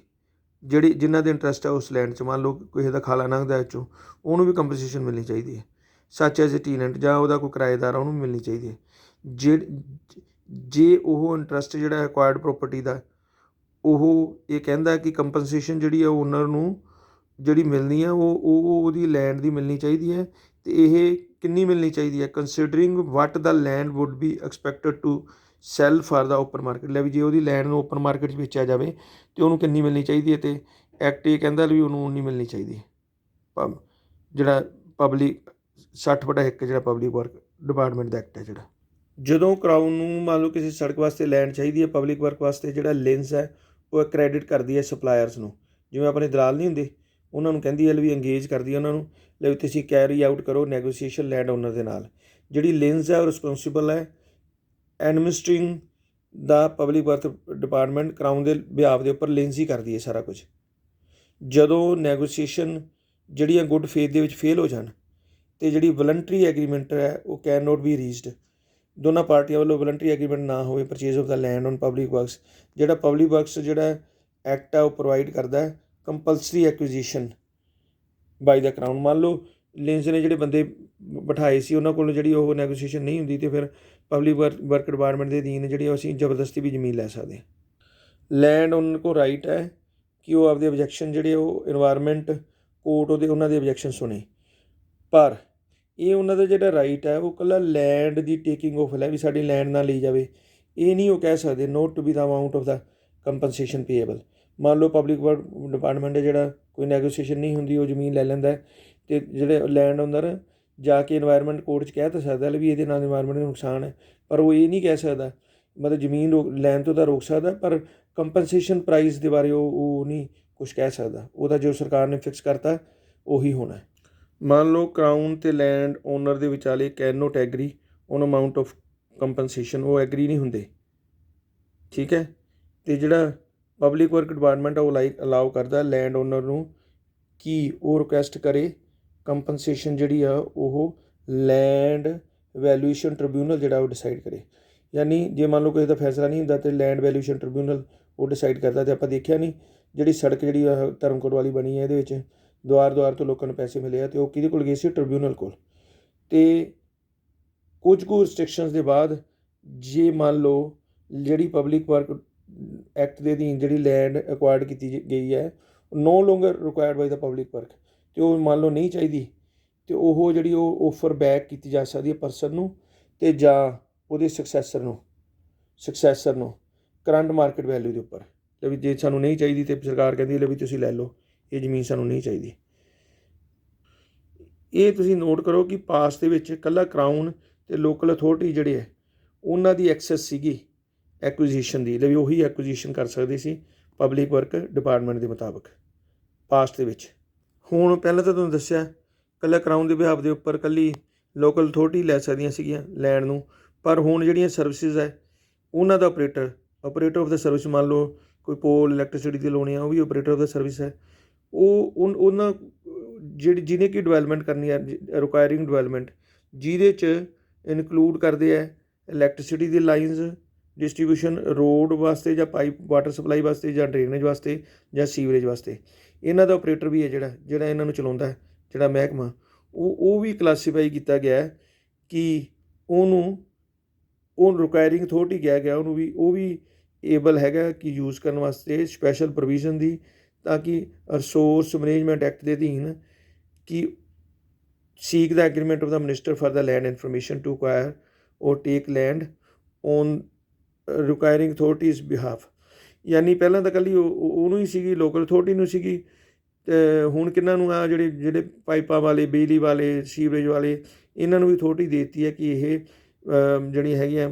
ਜਿਨ੍ਹਾਂ ਦੇ ਇੰਟਰਸਟ ਹੈ ਉਸ ਲੈਂਡ 'ਚ। ਮੰਨ ਲਓ ਕਿਸੇ ਦਾ ਖਾਲਾ ਲੰਘਦਾ ਚੋਂ, ਉਹਨੂੰ ਵੀ ਕੰਪਨਸੇਸ਼ਨ ਮਿਲਣੀ ਚਾਹੀਦੀ ਹੈ। ਸੱਚ ਐਜ਼ ਏ ਟੀਨੈਂਟ ਜਾਂ ਉਹਦਾ ਕੋਈ ਕਿਰਾਏਦਾਰ ਆ ਉਹਨੂੰ ਵੀ ਮਿਲਣੀ ਚਾਹੀਦੀ ਹੈ। ਜੇ ਉਹ ਇੰਟਰਸਟ ਜਿਹੜਾ ਐਕਵਾਇਰਡ ਪ੍ਰੋਪਰਟੀ ਦਾ ਉਹ ਇਹ ਕਹਿੰਦਾ ਕਿ ਕੰਪਨਸੇਸ਼ਨ ਜਿਹੜੀ ਆ ਓਨਰ ਨੂੰ ਜਿਹੜੀ ਮਿਲਣੀ ਆ ਉਹ ਉਹਦੀ ਲੈਂਡ ਦੀ ਮਿਲਣੀ ਚਾਹੀਦੀ ਹੈ, ਅਤੇ ਇਹ ਕਿੰਨੀ ਮਿਲਣੀ ਚਾਹੀਦੀ ਹੈ considering what the land would be expected to sell for the open market. ਲੈ ਵੀ ਜੇ ਉਹਦੀ ਲੈਂਡ ਨੂੰ ਓਪਨ ਮਾਰਕੀਟ 'ਚ ਵੇਚਿਆ ਜਾਵੇ ਅਤੇ ਉਹਨੂੰ ਕਿੰਨੀ ਮਿਲਣੀ ਚਾਹੀਦੀ ਹੈ, ਅਤੇ ਐਕਟ ਇਹ ਕਹਿੰਦਾ ਵੀ ਉਹਨੂੰ ਉਨੀ ਮਿਲਣੀ ਚਾਹੀਦੀ ਹੈ। ਜਿਹੜਾ ਪਬਲਿਕ 60/1 ਜਿਹੜਾ ਪਬਲਿਕ ਵਰਕ ਡਿਪਾਰਟਮੈਂਟ ਦਾ ਐਕਟ ਹੈ ਜਿਹੜਾ। ਜਦੋਂ ਕਰਾਊਨ ਨੂੰ ਮੰਨ ਲਓ ਕਿਸੇ ਸੜਕ ਵਾਸਤੇ ਲੈਂਡ ਚਾਹੀਦੀ ਹੈ ਪਬਲਿਕ ਵਰਕ ਵਾਸਤੇ, ਜਿਹੜਾ ਲਿੰਸ ਹੈ ਉਹ ਕ੍ਰੈਡਿਟ ਕਰਦੀ ਹੈ ਸਪਲਾਇਰਸ ਨੂੰ। ਜਿਵੇਂ ਆਪਣੇ ਦਲਾਲ ਨਹੀਂ ਹੁੰਦੇ, ਉਹਨਾਂ ਨੂੰ ਕਹਿੰਦੀ ਹੈ ਵੀ ਅੰਗੇਜ ਕਰਦੀ ਹੈ ਉਹਨਾਂ ਨੂੰ, ਲਈ ਤੁਸੀਂ ਕੈਰੀ ਆਊਟ ਕਰੋ ਨੈਗੋਸੀਏਸ਼ਨ ਲੈਂਡ ਓਨਰ ਦੇ ਨਾਲ। ਜਿਹੜੀ ਲਿੰਸ ਹੈ ਉਹ ਰਿਸਪੋਂਸੀਬਲ ਹੈ ਐਡਮਿਨਿਸਟਰਿੰਗ ਦਾ ਪਬਲਿਕ ਵਰਕ ਡਿਪਾਰਟਮੈਂਟ ਕਰਾਊਨ ਦੇ ਬਿਹਾਫ ਦੇ ਉੱਪਰ ਲਿੰਸ ਹੀ ਕਰਦੀ ਹੈ ਸਾਰਾ ਕੁਝ। ਜਦੋਂ ਨੈਗੋਸੀਏਸ਼ਨ ਜਿਹੜੀਆਂ ਗੁੱਡ ਫੇਥ ਦੇ ਵਿੱਚ ਫੇਲ ਹੋ ਜਾਣ ਅਤੇ ਜਿਹੜੀ ਵਲੰਟਰੀ ਐਗਰੀਮੈਂਟ ਹੈ ਉਹ ਕੈਨ ਨੋਟ ਬੀ ਰੀਚਡ, ਦੋਨਾਂ ਪਾਰਟੀਆਂ ਵੱਲੋਂ ਵਲੰਟਰੀ ਐਗਰੀਮੈਂਟ ਨਾ ਹੋਵੇ purchase of the land on public works, ਜਿਹੜਾ ਪਬਲਿਕ ਵਰਕਸ ਜਿਹੜਾ ਐਕਟ ਹੈ ਉਹ ਪ੍ਰੋਵਾਈਡ ਕਰਦਾ ਹੈ ਕੰਪਲਸਰੀ ਐਕੁਇਜ਼ੀਸ਼ਨ ਬਾਈ ਦਾ ਕਰਾਊਨ। ਮੰਨ ਲਓ ਲਿੰਸ ਨੇ ਜਿਹੜੇ ਬੰਦੇ ਬਿਠਾਏ ਸੀ ਉਹਨਾਂ ਕੋਲ ਜਿਹੜੀ ਉਹ ਨੈਗੋਸੀਏਸ਼ਨ ਨਹੀਂ ਹੁੰਦੀ, ਅਤੇ ਫਿਰ ਪਬਲਿਕ ਵਰਕ ਡਿਪਾਰਟਮੈਂਟ ਦੇ ਅਧੀਨ ਜਿਹੜੀ ਅਸੀਂ ਜ਼ਬਰਦਸਤੀ ਵੀ ਜ਼ਮੀਨ ਲੈ ਸਕਦੇ। ਲੈਂਡ ਓਨਰ ਕੋਲ ਰਾਈਟ ਹੈ ਕਿ ਉਹ ਆਪਦੇ ਓਬਜੈਕਸ਼ਨ ਜਿਹੜੇ ਉਹ ਇਨਵਾਇਰਮੈਂਟ ਕੋਰਟ ਉਹਨਾਂ ਦੇ ਓਬਜੈਕਸ਼ਨ ਸੁਣੇ, ਪਰ ਇਹ ਉਹਨਾਂ ਦਾ ਜਿਹੜਾ ਰਾਈਟ ਹੈ ਉਹ ਇਕੱਲਾ ਲੈਂਡ ਦੀ ਟੇਕਿੰਗ ਆਫ ਹੈ ਵੀ ਸਾਡੀ ਲੈਂਡ ਨਾ ਲਈ ਜਾਵੇ। ਇਹ ਨਹੀਂ ਉਹ ਕਹਿ ਸਕਦੇ not to be the amount of the compensation payable. ਮੰਨ ਲਓ ਪਬਲਿਕ ਵਰਕ ਡਿਪਾਰਟਮੈਂਟ ਹੈ ਜਿਹੜਾ ਕੋਈ ਨੈਗੋਸੀਏਸ਼ਨ ਨਹੀਂ ਹੁੰਦੀ, ਉਹ ਜ਼ਮੀਨ ਲੈ ਲੈਂਦਾ ਅਤੇ ਜਿਹੜੇ ਲੈਂਡ ਓਨਰ ਜਾ ਕੇ ਇਨਵਾਇਰਮੈਂਟ ਕੋਰਟ 'ਚ ਕਹਿ ਤਾਂ ਸਕਦਾ ਵੀ ਇਹਦੇ ਨਾਲ ਇਨਵਾਇਰਮੈਂਟ ਨੂੰ ਨੁਕਸਾਨ ਹੈ, ਪਰ ਉਹ ਇਹ ਨਹੀਂ ਕਹਿ ਸਕਦਾ, ਮਤਲਬ ਜ਼ਮੀਨ ਲੈਣ ਤੋਂ ਤਾਂ ਰੋਕ ਸਕਦਾ ਪਰ ਕੰਪਨਸੇਸ਼ਨ ਪ੍ਰਾਈਸ ਦੇ ਬਾਰੇ ਉਹ ਨਹੀਂ ਕੁਛ ਕਹਿ ਸਕਦਾ। ਉਹਦਾ ਜੋ ਸਰਕਾਰ ਨੇ ਫਿਕਸ ਕਰਤਾ ਉਹੀ ਹੋਣਾ। ਮੰਨ ਲਓ ਕਰਾਊਨ ਅਤੇ ਲੈਂਡ ਓਨਰ ਦੇ ਵਿਚਾਲੇ can not agree on amount of compensation, ਉਹ ਐਗਰੀ ਨਹੀਂ ਹੁੰਦੇ, ਠੀਕ ਹੈ। ਅਤੇ ਜਿਹੜਾ ਪਬਲਿਕ ਵਰਕ ਡਿਪਾਰਟਮੈਂਟ ਆ ਉਹ ਅਲਾਓ ਕਰਦਾ ਲੈਂਡ ਓਨਰ ਨੂੰ ਕਿ ਉਹ ਰਿਕੁਐਸਟ ਕਰੇ ਕੰਪਨਸੇਸ਼ਨ ਜਿਹੜੀ ਆ ਉਹ ਲੈਂਡ ਵੈਲੂਏਸ਼ਨ ਟ੍ਰਿਬਿਊਨਲ ਜਿਹੜਾ ਉਹ ਡਿਸਾਈਡ ਕਰੇ। ਯਾਨੀ ਜੇ ਮੰਨ ਲਓ ਕਿਸੇ ਦਾ ਫੈਸਲਾ ਨਹੀਂ ਹੁੰਦਾ ਅਤੇ ਲੈਂਡ ਵੈਲੂਏਸ਼ਨ ਟ੍ਰਿਬਿਊਨਲ ਉਹ ਡਿਸਾਈਡ ਕਰਦਾ। ਅਤੇ ਆਪਾਂ ਦੇਖਿਆ ਨਹੀਂ ਜਿਹੜੀ ਸੜਕ ਜਿਹੜੀ ਆ ਧਰਮਕੋਟ ਵਾਲੀ ਬਣੀ ਹੈ ਇਹਦੇ ਵਿੱਚ ਦੁਆਰ ਤੋਂ ਲੋਕਾਂ ਨੂੰ ਪੈਸੇ ਮਿਲੇ ਆ, ਅਤੇ ਉਹ ਕਿਹਦੇ ਕੋਲ ਗਏ ਸੀ ਟ੍ਰਿਬਿਊਨਲ ਕੋਲ। ਅਤੇ ਕੁਝ ਕੁ ਰਿਸਟ੍ਰਿਕਸ਼ਨਸ ਦੇ ਬਾਅਦ ਜੇ ਮੰਨ ਲਓ ਜਿਹੜੀ ਪਬਲਿਕ ਵਰਕ ਐਕਟ ਦੇ ਅਧੀਨ ਜਿਹੜੀ ਲੈਂਡ ਐਕਵਾਇਰਡ ਕੀਤੀ ਗਈ ਹੈ ਨੋ ਲੋਂਗਰ ਰਿਕੁਆਇਰਡ ਬਾਈ ਦਾ ਪਬਲਿਕ ਵਰਕ, ਅਤੇ ਉਹ ਮੰਨ ਲਓ ਨਹੀਂ ਚਾਹੀਦੀ, ਅਤੇ ਉਹ ਜਿਹੜੀ ਉਹ ਆਫਰ ਬੈਕ ਕੀਤੀ ਜਾ ਸਕਦੀ ਹੈ ਪਰਸਨ ਨੂੰ ਅਤੇ ਜਾਂ ਉਹਦੇ ਸਕਸੈਸਰ ਨੂੰ ਕਰੰਟ ਮਾਰਕੀਟ ਵੈਲਿਊ ਦੇ ਉੱਪਰ। ਵੀ ਜੇ ਸਾਨੂੰ ਨਹੀਂ ਚਾਹੀਦੀ ਅਤੇ ਸਰਕਾਰ ਕਹਿੰਦੀ ਲੈ ਵੀ ਤੁਸੀਂ ਲੈ ਲਓ, ਇਹ ਜ਼ਮੀਨ ਸਾਨੂੰ ਨਹੀਂ ਚਾਹੀਦੀ। ਇਹ ਤੁਸੀਂ ਨੋਟ ਕਰੋ ਕਿ ਪਾਸਟ ਦੇ ਵਿੱਚ ਇਕੱਲਾ ਕਰਾਊਨ ਅਤੇ ਲੋਕਲ ਅਥਾਰਟੀ ਜਿਹੜੇ ਹੈ ਉਹਨਾਂ ਦੀ ਐਕਸੈਸ ਸੀਗੀ ਐਕੁਜੀਸ਼ਨ ਦੀ, ਲੈ ਵੀ ਉਹੀ ਐਕੁਜੀਸ਼ਨ ਕਰ ਸਕਦੇ ਸੀ ਪਬਲਿਕ ਵਰਕ ਡਿਪਾਰਟਮੈਂਟ ਦੇ ਮੁਤਾਬਕ ਪਾਸਟ ਦੇ ਵਿੱਚ। ਹੁਣ ਪਹਿਲਾਂ ਤਾਂ ਤੁਹਾਨੂੰ ਦੱਸਿਆ ਇਕੱਲਾ ਕਰਾਊਨ ਦੇ ਬਿਹਾਫ ਦੇ ਉੱਪਰ ਇਕੱਲੀ ਲੋਕਲ ਅਥਾਰਟੀ ਲੈ ਸਕਦੀਆਂ ਸੀਗੀਆਂ ਲੈਂਡ ਨੂੰ, ਪਰ ਹੁਣ ਜਿਹੜੀਆਂ ਸਰਵਿਸਿਜ਼ ਹੈ ਉਹਨਾਂ ਦਾ ਆਪਰੇਟਰ ਆਫ ਦਾ ਸਰਵਿਸ, ਮੰਨ ਲਓ ਕੋਈ ਪੋਲ ਇਲੈਕਟ੍ਰੀਸਿਟੀ ਦੀ ਲਾਉਣੀ ਆ, ਉਹ ਵੀ ਆਪਰੇਟਰ ਆਫ ਦਾ ਸਰਵਿਸ ਹੈ। ਉਹਨਾਂ ਜਿਹਨੇ ਕਿ ਡਿਵੈਲਪਮੈਂਟ ਕਰਨੀ ਹੈ ਰਿਕੁਆਇਰਿੰਗ ਡਿਵੈਲਪਮੈਂਟ, ਜਿਹਦੇ 'ਚ ਇਨਕਲੂਡ ਕਰਦੇ ਹੈ ਇਲੈਕਟ੍ਰੀਸਿਟੀ ਦੀ ਲਾਈਨਸ ਡਿਸਟਰੀਬਿਊਸ਼ਨ, ਰੋਡ ਵਾਸਤੇ ਜਾਂ ਪਾਈਪ ਵਾਟਰ ਸਪਲਾਈ ਵਾਸਤੇ ਜਾਂ ਡਰੇਨੇਜ ਵਾਸਤੇ ਜਾਂ ਸੀਵਰੇਜ ਵਾਸਤੇ। ਇਹਨਾਂ ਦਾ ਆਪਰੇਟਰ ਵੀ ਹੈ ਜਿਹੜਾ ਇਹਨਾਂ ਨੂੰ ਚਲਾਉਂਦਾ ਹੈ, ਜਿਹੜਾ ਮਹਿਕਮਾ, ਉਹ ਵੀ ਕਲਾਸੀਫਾਈ ਕੀਤਾ ਗਿਆ ਕਿ ਉਹ ਰਿਕੁਆਇਰਿੰਗ ਅਥਾਰਟੀ ਕਿਹਾ ਗਿਆ ਉਹਨੂੰ ਵੀ, ਉਹ ਵੀ ਏਬਲ ਹੈਗਾ ਕਿ ਯੂਜ਼ ਕਰਨ ਵਾਸਤੇ ਸਪੈਸ਼ਲ ਪ੍ਰੋਵੀਜ਼ਨ ਦੀ, ਤਾਂ ਕਿ ਰਿਸੋਰਸ ਮੈਨੇਜਮੈਂਟ ਐਕਟ ਦੇ ਅਧੀਨ ਕਿ seek the agreement of the minister for the land information to acquire or take land on requiring authorities behalf. ਯਾਨੀ ਪਹਿਲਾਂ ਤਾਂ ਇਕੱਲੀ ਉਹਨੂੰ ਹੀ ਸੀਗੀ, ਲੋਕਲ ਅਥਾਰਟੀ ਨੂੰ ਸੀਗੀ, ਅਤੇ ਹੁਣ ਕਿਹਨਾਂ ਨੂੰ ਆ ਜਿਹੜੇ ਪਾਈਪਾਂ ਵਾਲੇ, ਬਿਜਲੀ ਵਾਲੇ, ਸੀਵਰੇਜ ਵਾਲੇ, ਇਹਨਾਂ ਨੂੰ ਵੀ ਅਥਾਰਟੀ ਦੇ ਦਿੱਤੀ ਹੈ ਕਿ ਇਹ ਜਿਹੜੀਆਂ ਹੈਗੀਆਂ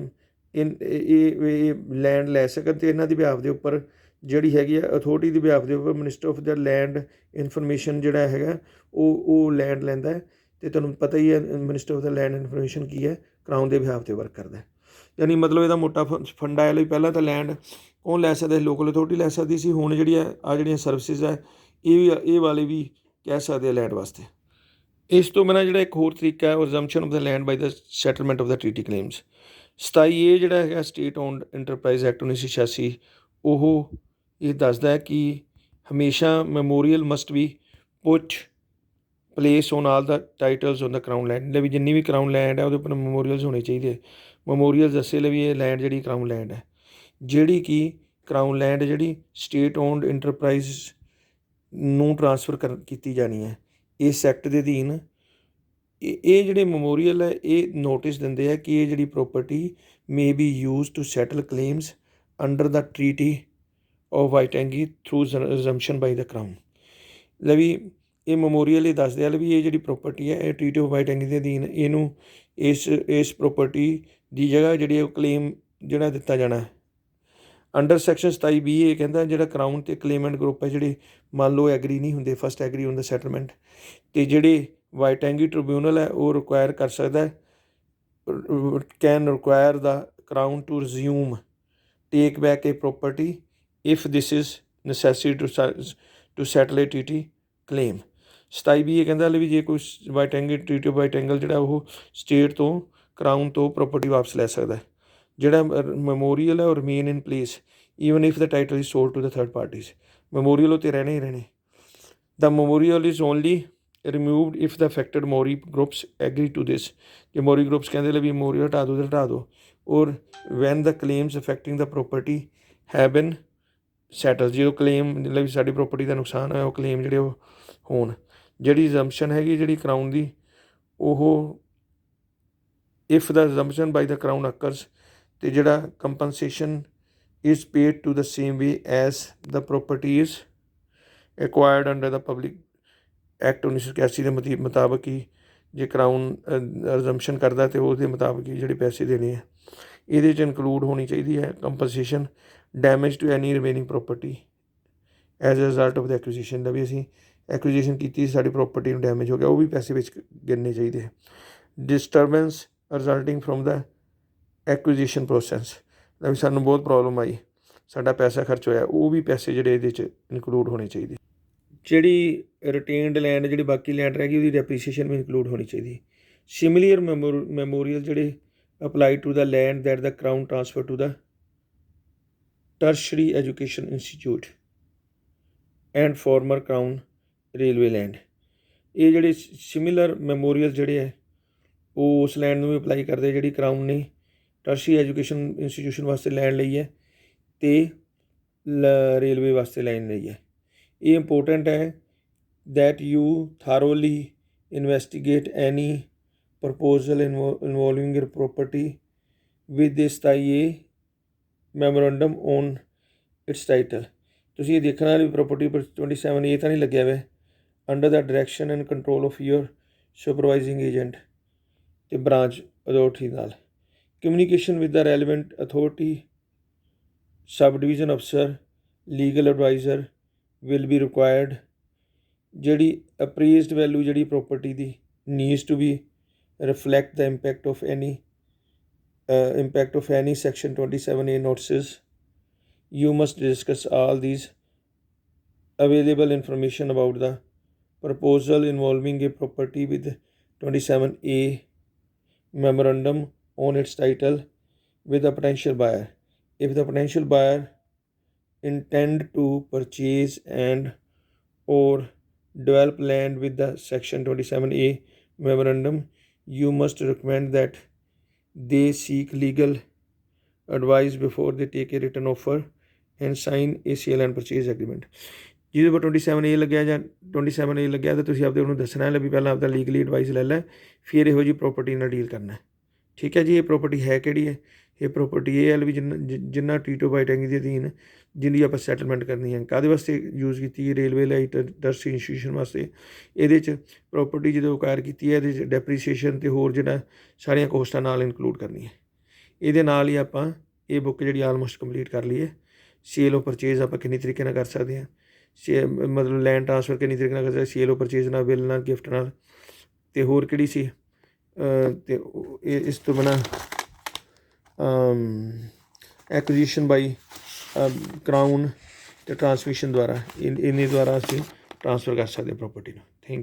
ਇਹ ਲੈਂਡ ਲੈ ਸਕਣ, ਅਤੇ ਇਹਨਾਂ ਦੀ ਬਿਹਾਫ ਦੇ ਉੱਪਰ ਜਿਹੜੀ ਹੈਗੀ ਆ ਅਥਾਰਟੀ ਦੀ ਬਿਹਾਫ ਦੇ ਉੱਪਰ minister of the land information ਜਿਹੜਾ ਹੈਗਾ ਉਹ ਲੈਂਡ ਲੈਂਦਾ ਹੈ। ਅਤੇ ਤੁਹਾਨੂੰ ਪਤਾ ਹੀ ਹੈ minister of the land information ਕੀ ਹੈ, ਕਰਾਊਨ ਦੇ ਬਿਹਾਫ 'ਤੇ ਵਰਕ ਕਰਦਾ। ਯਾਨੀ ਮਤਲਬ ਇਹਦਾ ਮੋਟਾ ਫੰਡਾ ਹੈ ਲਈ ਪਹਿਲਾਂ ਤਾਂ ਲੈਂਡ ਕੌਣ ਲੈ ਸਕਦਾ ਸੀ, ਲੋਕਲ ਅਥਾਰਟੀ ਲੈ ਸਕਦੀ ਸੀ। ਹੁਣ ਜਿਹੜੀਆਂ ਸਰਵਿਸਿਜ਼ ਹੈ ਇਹ ਵਾਲੇ ਵੀ ਕਹਿ ਸਕਦੇ ਆ ਲੈਂਡ ਵਾਸਤੇ। ਇਸ ਤੋਂ ਬਿਨਾਂ ਜਿਹੜਾ ਇੱਕ ਹੋਰ ਤਰੀਕਾ ਹੈ resumption of the land by the settlement of the treaty claims. 27A ਜਿਹੜਾ ਹੈਗਾ ਸਟੇਟ ਓਨਡ ਇੰਟਰਪ੍ਰਾਈਜ਼ ਐਕਟ 1986, ਉਹ ਇਹ ਦੱਸਦਾ ਹੈ ਕਿ ਹਮੇਸ਼ਾ ਮੈਮੋਰੀਅਲ ਮਸਟ ਵੀ put place on all the titles on the crown land. ਵੀ ਜਿੰਨੀ ਵੀ ਕਰਾਊਨ ਲੈਂਡ ਹੈ ਉਹਦੇ ਉੱਪਰ ਮੈਮੋਰੀਅਲਸ ਹੋਣੇ ਚਾਹੀਦੇ। ਮੈਮੋਰੀਅਲ ਦੱਸੇ ਲਈ ਵੀ ਇਹ ਲੈਂਡ ਜਿਹੜੀ ਕਰਾਊਨ ਲੈਂਡ ਹੈ, ਜਿਹੜੀ ਕਿ ਕਰਾਊਨ ਲੈਂਡ ਜਿਹੜੀ ਸਟੇਟ ਓਨਡ ਇੰਟਰਪ੍ਰਾਈਜ਼ ਨੂੰ ਟਰਾਂਸਫਰ ਕੀਤੀ ਜਾਣੀ ਹੈ ਇਸ ਐਕਟ ਦੇ ਅਧੀਨ। ਇਹ ਜਿਹੜੇ ਮੈਮੋਰੀਅਲ ਹੈ ਇਹ ਨੋਟਿਸ ਦਿੰਦੇ ਆ ਕਿ ਇਹ ਜਿਹੜੀ property may be use to settle claims under the treaty of Waitangi through resumption by the crown. ਲੈ ਵੀ ਇਹ ਮੈਮੋਰੀਅਲ ਇਹ ਦੱਸਦੇ ਆ ਵੀ ਇਹ ਜਿਹੜੀ ਪ੍ਰੋਪਰਟੀ ਹੈ ਇਹ ਟਰੀਟੀ ਆਫ ਵਾਈਟੈਂਗੀ ਦੇ ਅਧੀਨ ਇਹਨੂੰ ਇਸ ਪ੍ਰੋਪਰਟੀ ਦੀ ਜਗ੍ਹਾ ਜਿਹੜੀ ਉਹ ਕਲੇਮ ਜਿਹੜਾ ਦਿੱਤਾ ਜਾਣਾ ਅੰਡਰ ਸੈਕਸ਼ਨ 27B। ਇਹ ਕਹਿੰਦਾ ਜਿਹੜਾ ਕਰਾਊਨ ਅਤੇ ਕਲੇਮੈਂਟ ਗਰੁੱਪ ਹੈ ਜਿਹੜੇ ਮੰਨ ਲਓ ਐਗਰੀ ਨਹੀਂ ਹੁੰਦੇ, first agree on the settlement, ਅਤੇ ਜਿਹੜੇ ਵਾਈਟੈਂਗੀ ਟ੍ਰਿਬਿਊਨਲ ਹੈ ਉਹ ਰਿਕੁਆਇਰ ਕਰ ਸਕਦਾ can require the crown to resume take back a property if this is necessary to settle a ਟੀਟੀ ਕਲੇਮ। 27B ਇਹ ਕਹਿੰਦਾ ਵੀ ਜੇ ਕੋਈ ਵਾਈਟੈਂਗੀ ਟਰੀਟੀ ਆਫ ਵਾਈਟੈਂਗਲ ਜਿਹੜਾ ਉਹ ਸਟੇਟ ਤੋਂ ਕਰਾਊਨ ਤੋਂ ਪ੍ਰੋਪਰਟੀ ਵਾਪਸ ਲੈ ਸਕਦਾ। ਜਿਹੜਾ ਮੈਮੋਰੀਅਲ ਹੈ ਉਹ remain in place even if the title is sold to the third parties. Memorial ਉਹ 'ਤੇ ਰਹਿਣੇ ਹੀ ਰਹਿਣੇ। The memorial is only removed if the affected Maori groups agree to this. ਜੇ ਮੋਰੀ ਗਰੁੱਪਸ ਕਹਿੰਦੇ ਲੈ ਵੀ ਮੈਮੋਰੀਅਲ ਹਟਾ ਦਿਓ ਤਾਂ ਹਟਾ ਦਿਓ। Or when the claims affecting the property have been settle, ਜਦੋਂ ਕਲੇਮ ਲਈ ਸਾਡੀ ਪ੍ਰੋਪਰਟੀ ਦਾ ਨੁਕਸਾਨ ਹੋਇਆ ਉਹ ਕਲੇਮ ਜਿਹੜੇ ਉਹ ਹੋਣ। ਜਿਹੜੀ ਰਿਜ਼ੰਪਸ਼ਨ ਹੈਗੀ ਜਿਹੜੀ ਕਰਾਊਨ ਦੀ ਉਹ if the ਰਿਜ਼ੰਪਸ਼ਨ by the crown acres, ਅਤੇ ਜਿਹੜਾ compensation is paid to the same way as the property is acquired under the public act 1981 ਦੇ ਮੁਤਾਬਕ ਹੀ ਜੇ ਕਰਾਊਨ ਰਿਜ਼ੰਪਸ਼ਨ ਕਰਦਾ ਅਤੇ ਉਹਦੇ ਮੁਤਾਬਕ ਹੀ ਜਿਹੜੇ ਪੈਸੇ ਦੇਣੇ ਆ ਇਹਦੇ 'ਚ ਇਨਕਲੂਡ ਹੋਣੀ ਚਾਹੀਦੀ ਹੈ compensation damage to any remaining property as a result of the acquisition. ਦਾ ਵੀ ਅਸੀਂ ਐਕੁਜੀਸ਼ਨ ਕੀਤੀ ਸਾਡੀ ਪ੍ਰੋਪਰਟੀ ਨੂੰ ਡੈਮੇਜ ਹੋ ਗਿਆ ਉਹ ਵੀ ਪੈਸੇ ਵਿੱਚ ਗਿਣਨੇ ਚਾਹੀਦੇ ਹੈ। Disturbance resulting from the acquisition process, ਦਾ ਵੀ ਸਾਨੂੰ ਬਹੁਤ ਪ੍ਰੋਬਲਮ ਆਈ, ਸਾਡਾ ਪੈਸਾ ਖਰਚ ਹੋਇਆ, ਉਹ ਵੀ ਪੈਸੇ ਜਿਹੜੇ ਇਹਦੇ 'ਚ ਇਨਕਲੂਡ ਹੋਣੇ ਚਾਹੀਦੇ। ਜਿਹੜੀ ਰਿਟੇਨਡ ਲੈਂਡ ਜਿਹੜੀ ਬਾਕੀ ਲੈਂਡ ਰਹਿ ਗਈ ਉਹਦੀ ਡੈਪਰੀਸੀਏਸ਼ਨ ਵੀ ਇਨਕਲੂਡ ਹੋਣੀ ਚਾਹੀਦੀ। ਸਿਮਿਲਰ ਮੈਮੋਰੀਅਲ ਜਿਹੜੇ apply to the land that the crown transfer to the tertiary education institute and former crown railway land. ਇਹ ਜਿਹੜੇ ਸਿਮਿਲਰ ਮੈਮੋਰੀਅਲ ਜਿਹੜੇ ਹੈ ਉਹ ਉਸ ਲੈਂਡ ਨੂੰ ਵੀ ਅਪਲਾਈ ਕਰਦੇ ਜਿਹੜੀ ਕਰਾਊਨ ਨੇ ਟਰਸ਼ਰੀ ਐਜੂਕੇਸ਼ਨ ਇੰਸਟੀਟਿਊਸ਼ਨ ਵਾਸਤੇ ਲੈਣ ਲਈ ਹੈ ਅਤੇ ਰੇਲਵੇ ਵਾਸਤੇ ਲੈਣ ਲਈ ਹੈ। ਇਹ ਇੰਪੋਰਟੈਂਟ ਹੈ that you thoroughly investigate any proposal involving your property with this STI memorandum on its title। ਤੁਸੀਂ ਇਹ ਦੇਖਣਾ ਵੀ ਪ੍ਰੋਪਰਟੀ ਪਰ 27A ਤਾਂ ਨਹੀਂ ਲੱਗਿਆ ਹੋਇਆ under the direction and control of your supervising agent ਅਤੇ ਬ੍ਰਾਂਚ ਅਥਾਰਟੀ ਨਾਲ। Communication with the relevant authority sub division officer legal adviser will be required. ਜਿਹੜੀ ਅਪਰੇਜ਼ਡ ਵੈਲਿਊ ਜਿਹੜੀ ਪ੍ਰੋਪਰਟੀ ਦੀ needs to be reflect the impact of any section 27A notices। You must discuss all these available information about the proposal involving a property with 27A memorandum on its title with a potential buyer। If the potential buyer intend to purchase and or develop land with the section 27A memorandum, you must recommend that they seek legal advice before they take a written offer and sign a sale and purchase agreement। ਜਿਹਦੇ ਪਰ 27A ਲੱਗਿਆ ਜਾਂ 27A ਲੱਗਿਆ ਤਾਂ ਤੁਸੀਂ ਆਪਦੇ ਉਹਨੂੰ ਦੱਸਣਾ ਹੈ ਵੀ ਪਹਿਲਾਂ ਆਪਦਾ ਲੀਗਲੀ ਐਡਵਾਈਸ ਲੈ ਲੈ ਫਿਰ ਇਹੋ ਜਿਹੀ ਪ੍ਰੋਪਰਟੀ ਨਾਲ ਡੀਲ ਕਰਨਾ। ਠੀਕ ਹੈ ਜੀ। ਇਹ ਪ੍ਰੋਪਰਟੀ ਹੈ ਕਿਹੜੀ ਹੈ? ਇਹ ਪ੍ਰੋਪਰਟੀ ਇਹ ਹੈ ਵੀ ਜਿੰਨਾ ਟੀਟੋ ਬਾਈਟੈਂਗ ਦੇ ਅਧੀਨ ਜਿਹਦੀ ਆਪਾਂ ਸੈਟਲਮੈਂਟ ਕਰਨੀ ਹੈ। ਕਾਹਦੇ ਵਾਸਤੇ ਯੂਜ਼ ਕੀਤੀ ਹੈ? ਰੇਲਵੇ ਲਈ ਟਰਸਟੀ ਇੰਸਟੀਟਿਊਸ਼ਨ ਵਾਸਤੇ। ਇਹਦੇ 'ਚ ਪ੍ਰੋਪਰਟੀ ਜਦੋਂ ਅਕਾਇਰ ਕੀਤੀ ਹੈ ਇਹਦੇ 'ਚ ਡੈਪਰੀਸੀਏਸ਼ਨ ਅਤੇ ਹੋਰ ਜਿਹੜਾ ਸਾਰੀਆਂ ਕੋਸਟਾਂ ਨਾਲ ਇਨਕਲੂਡ ਕਰਨੀ ਹੈ। ਇਹਦੇ ਨਾਲ ਹੀ ਆਪਾਂ ਇਹ ਬੁੱਕ ਜਿਹੜੀ ਆਲਮੋਸਟ ਕੰਪਲੀਟ ਕਰ ਲਈ ਹੈ। ਸੇਲ ਆਫ ਪਰਚੇਜ਼ ਆਪਾਂ ਕਿੰਨੀ ਤਰੀਕੇ ਨਾਲ ਕਰ ਸਕਦੇ ਹਾਂ, ਮਤਲਬ ਲੈਂਡ ਟ੍ਰਾਂਸਫਰ ਕਿੰਨੀ ਤਰੀਕੇ ਨਾਲ ਕਰ ਸਕਦੇ, ਸੇਲ ਆਫ ਪਰਚੇਜ਼ ਨਾਲ, ਬਿੱਲ ਨਾਲ, ਗਿਫਟ ਨਾਲ, ਅਤੇ ਹੋਰ ਕਿਹੜੀ ਸੀ ਅਤੇ ਇਸ ਤੋਂ ਬਿਨਾਂ ਐਕੁਜੀਸ਼ਨ ਬਾਈ ਕਰਾਊਨ ਅਤੇ ਟਰਾਂਸਮਿਸ਼ਨ ਦੁਆਰਾ, ਇੰਨੇ ਦੁਆਰਾ ਅਸੀਂ ਟ੍ਰਾਂਸਫਰ ਕਰ ਸਕਦੇ ਪ੍ਰੋਪਰਟੀ ਨੂੰ। Thank you.